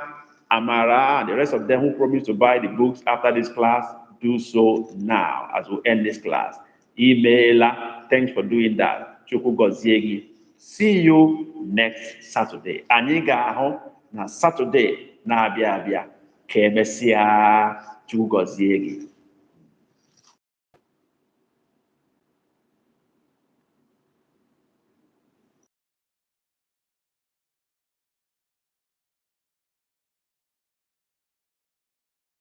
Amara, and the rest of them who promised to buy the books after this class, do so now as we end this class. Email, thanks for doing that. Chukwu gọzie gị. See you next Saturday. Anyị ga-ahụ na Saturday na-abịa abịa. Ka emesịa, Chukwu gọzie gị.